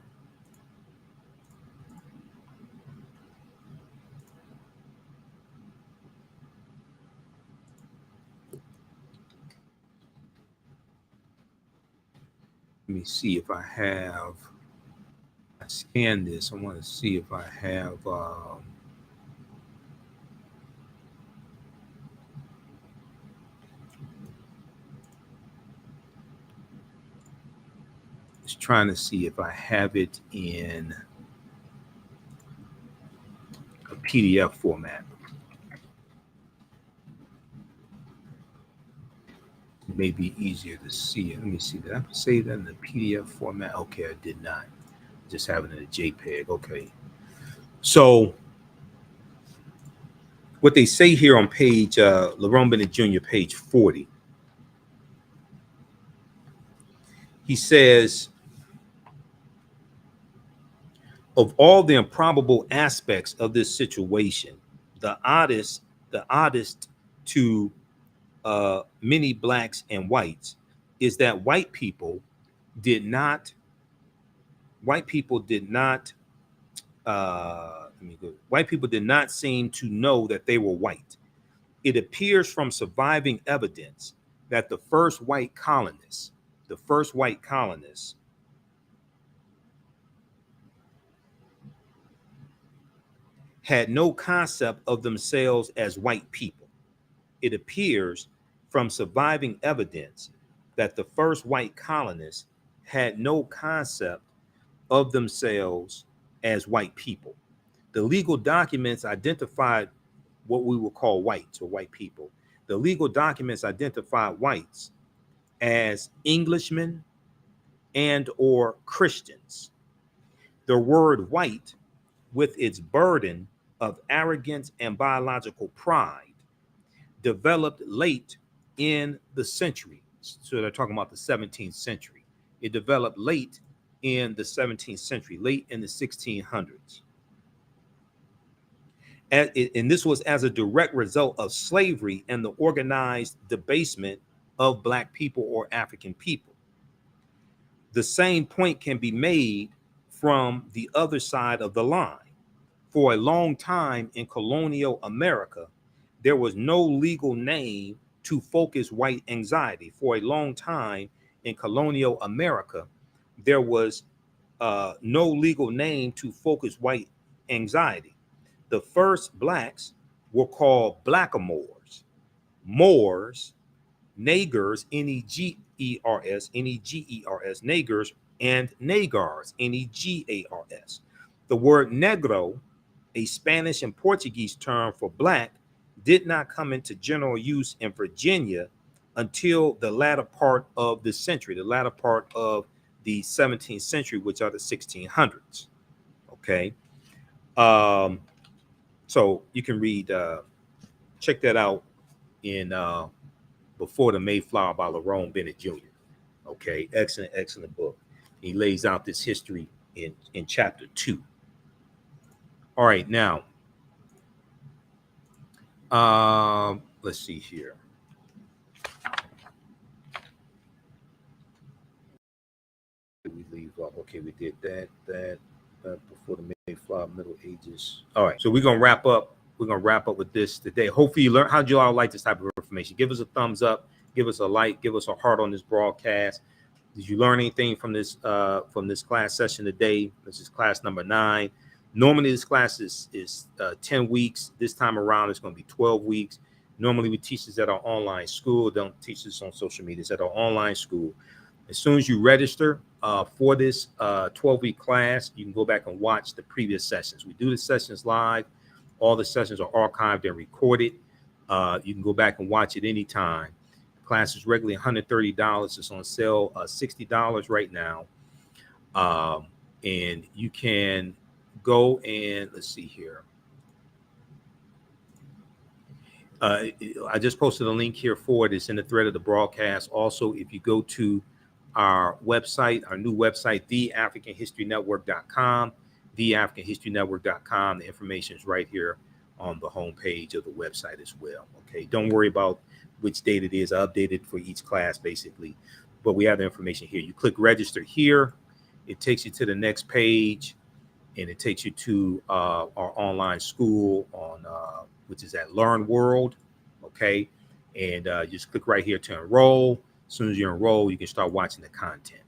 Let me see if I have, I scanned this. I want to see if I have, just trying to see if I have it in a PDF format. It may be easier to see it. Let me see. Did I save that in the PDF format? Okay, I did not. Just have it in a JPEG. Okay. So what they say here on page Lerone Bennett Jr., page 40, he says, of all the improbable aspects of this situation, the oddest to many blacks and whites is that white people did not seem to know that they were white. It appears from surviving evidence that the first white colonists had no concept of themselves as white people. It appears from surviving evidence that the first white colonists had no concept of themselves as white people. The legal documents identified what we would call whites or white people. The legal documents identified whites as Englishmen and or Christians. The word white, with its burden of arrogance and biological pride, developed late in the century. So they're talking about the 17th century. It developed late in the 17th century, late in the 1600s. And this was as a direct result of slavery and the organized debasement of Black people or African people. The same point can be made from the other side of the line. For a long time in colonial America, there was no legal name to focus white anxiety. For a long time in colonial America, there was no legal name to focus white anxiety. The first Blacks were called blackamoors, Moors, Nagars, N-E-G-E-R-S, N-E-G-E-R-S, Nagars, and Nagars, N-E-G-A-R-S. The word negro, a Spanish and Portuguese term for Black, did not come into general use in Virginia until the latter part of the century, the latter part of the 17th century, which are the 1600s. Okay. So you can read, check that out in Before the Mayflower by Lerone Bennett Jr. Okay, excellent book. He lays out this history in chapter 2. All right, now, let's see here. We leave off. Okay, we did that before the Mayflower, Middle Ages. All right, so we're gonna wrap up. We're gonna wrap up with this today. Hopefully, you learn. How'd you all like this type of information? Give us a thumbs up. Give us a like. Give us a heart on this broadcast. Did you learn anything from this class session today? This is class number 9. Normally, this class is 10 weeks. This time around, it's going to be 12 weeks. Normally, we teach this at our online school. Don't teach this on social media. It's at our online school. As soon as you register for this 12-week class, you can go back and watch the previous sessions. We do the sessions live. All the sessions are archived and recorded. You can go back and watch it anytime. The class is regularly $130. It's on sale $60 right now. And you can go and let's see here. I just posted a link here for it. It's in the thread of the broadcast. Also, if you go to our website, our new website, theafricanhistorynetwork.com, theafricanhistorynetwork.com. The information is right here on the homepage of the website as well. Okay, don't worry about which date it is. I updated for each class basically, but we have the information here. You click register here. It takes you to the next page, and it takes you to our online school on which is at Learn World. Okay, and just click right here to enroll. As soon as you enroll, you can start watching the content.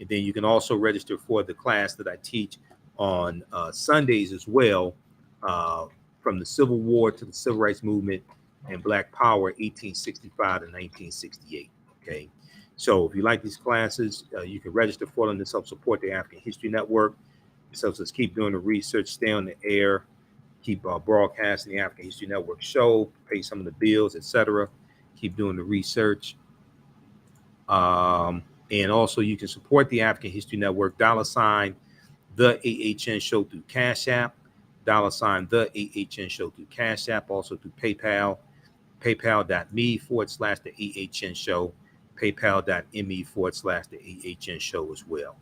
And then you can also register for the class that I teach on Sundays as well, from the Civil War to the Civil Rights Movement and Black Power, 1865 to 1968. Okay, so if you like these classes, you can register for them. This helps support the African History Network. This helps us keep doing the research, stay on the air, keep broadcasting the African History Network show, pay some of the bills, etc. Keep doing the research. And also you can support the African History Network, $ the AHN show through Cash App, $ the AHN show through Cash App, also through PayPal, paypal.me/the AHN show, paypal.me/the AHN show as well.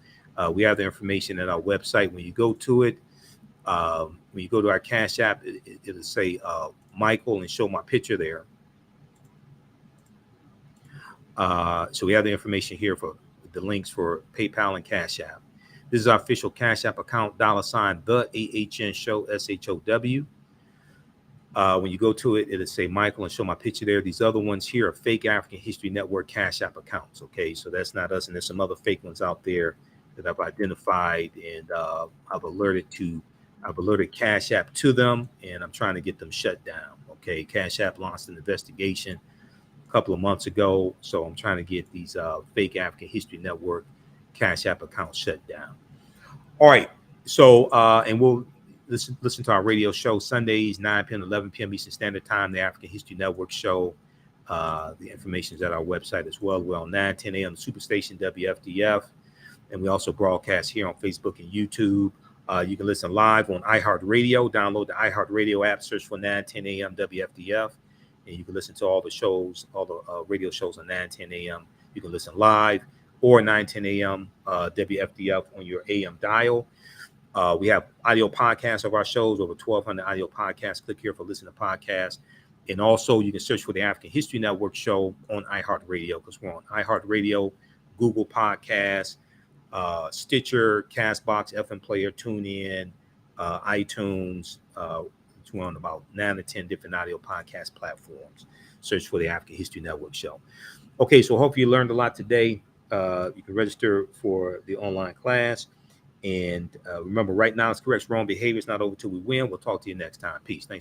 We have the information at our website. When you go to it, when you go to our Cash App, it'll say Michael and show my picture there. So we have the information here for the links for PayPal and Cash App. This is our official Cash App account, $ the AHN show, SHOW. When you go to it, it'll say Michael and show my picture there. These other ones here are fake African History Network Cash App accounts. Okay, so that's not us, and there's some other fake ones out there that I've identified, and I've alerted Cash App to them, and I'm trying to get them shut down. Okay, Cash App launched an investigation a couple of months ago, so I'm trying to get these fake African History Network Cash App accounts shut down. All right, so and we'll listen to our radio show Sundays 9 p.m. 11 p.m. Eastern Standard Time, the African History Network show. The information is at our website as well. We're on 9 10 a.m. Superstation WFDF, and we also broadcast here on Facebook and YouTube. You can listen live on iHeartRadio. Download the iHeartRadio app, search for 9 10 a.m. WFDF, and you can listen to all the shows, all the radio shows on 9 10 a.m. You can listen live or 9 10 a.m. WFDF on your AM dial. We have audio podcasts of our shows, over 1,200 audio podcasts. Click here for listen to podcasts. And also you can search for the African History Network show on iHeartRadio, because we're on iHeartRadio, Google Podcasts, Stitcher, Castbox, FM Player, TuneIn, iTunes. We're on about 9 to 10 different audio podcast platforms. Search for the African History Network show. Okay, so hopefully you learned a lot today. You can register for the online class. And remember, right now it's correct. Wrong behavior is not over till we win. We'll talk to you next time. Peace. Thanks.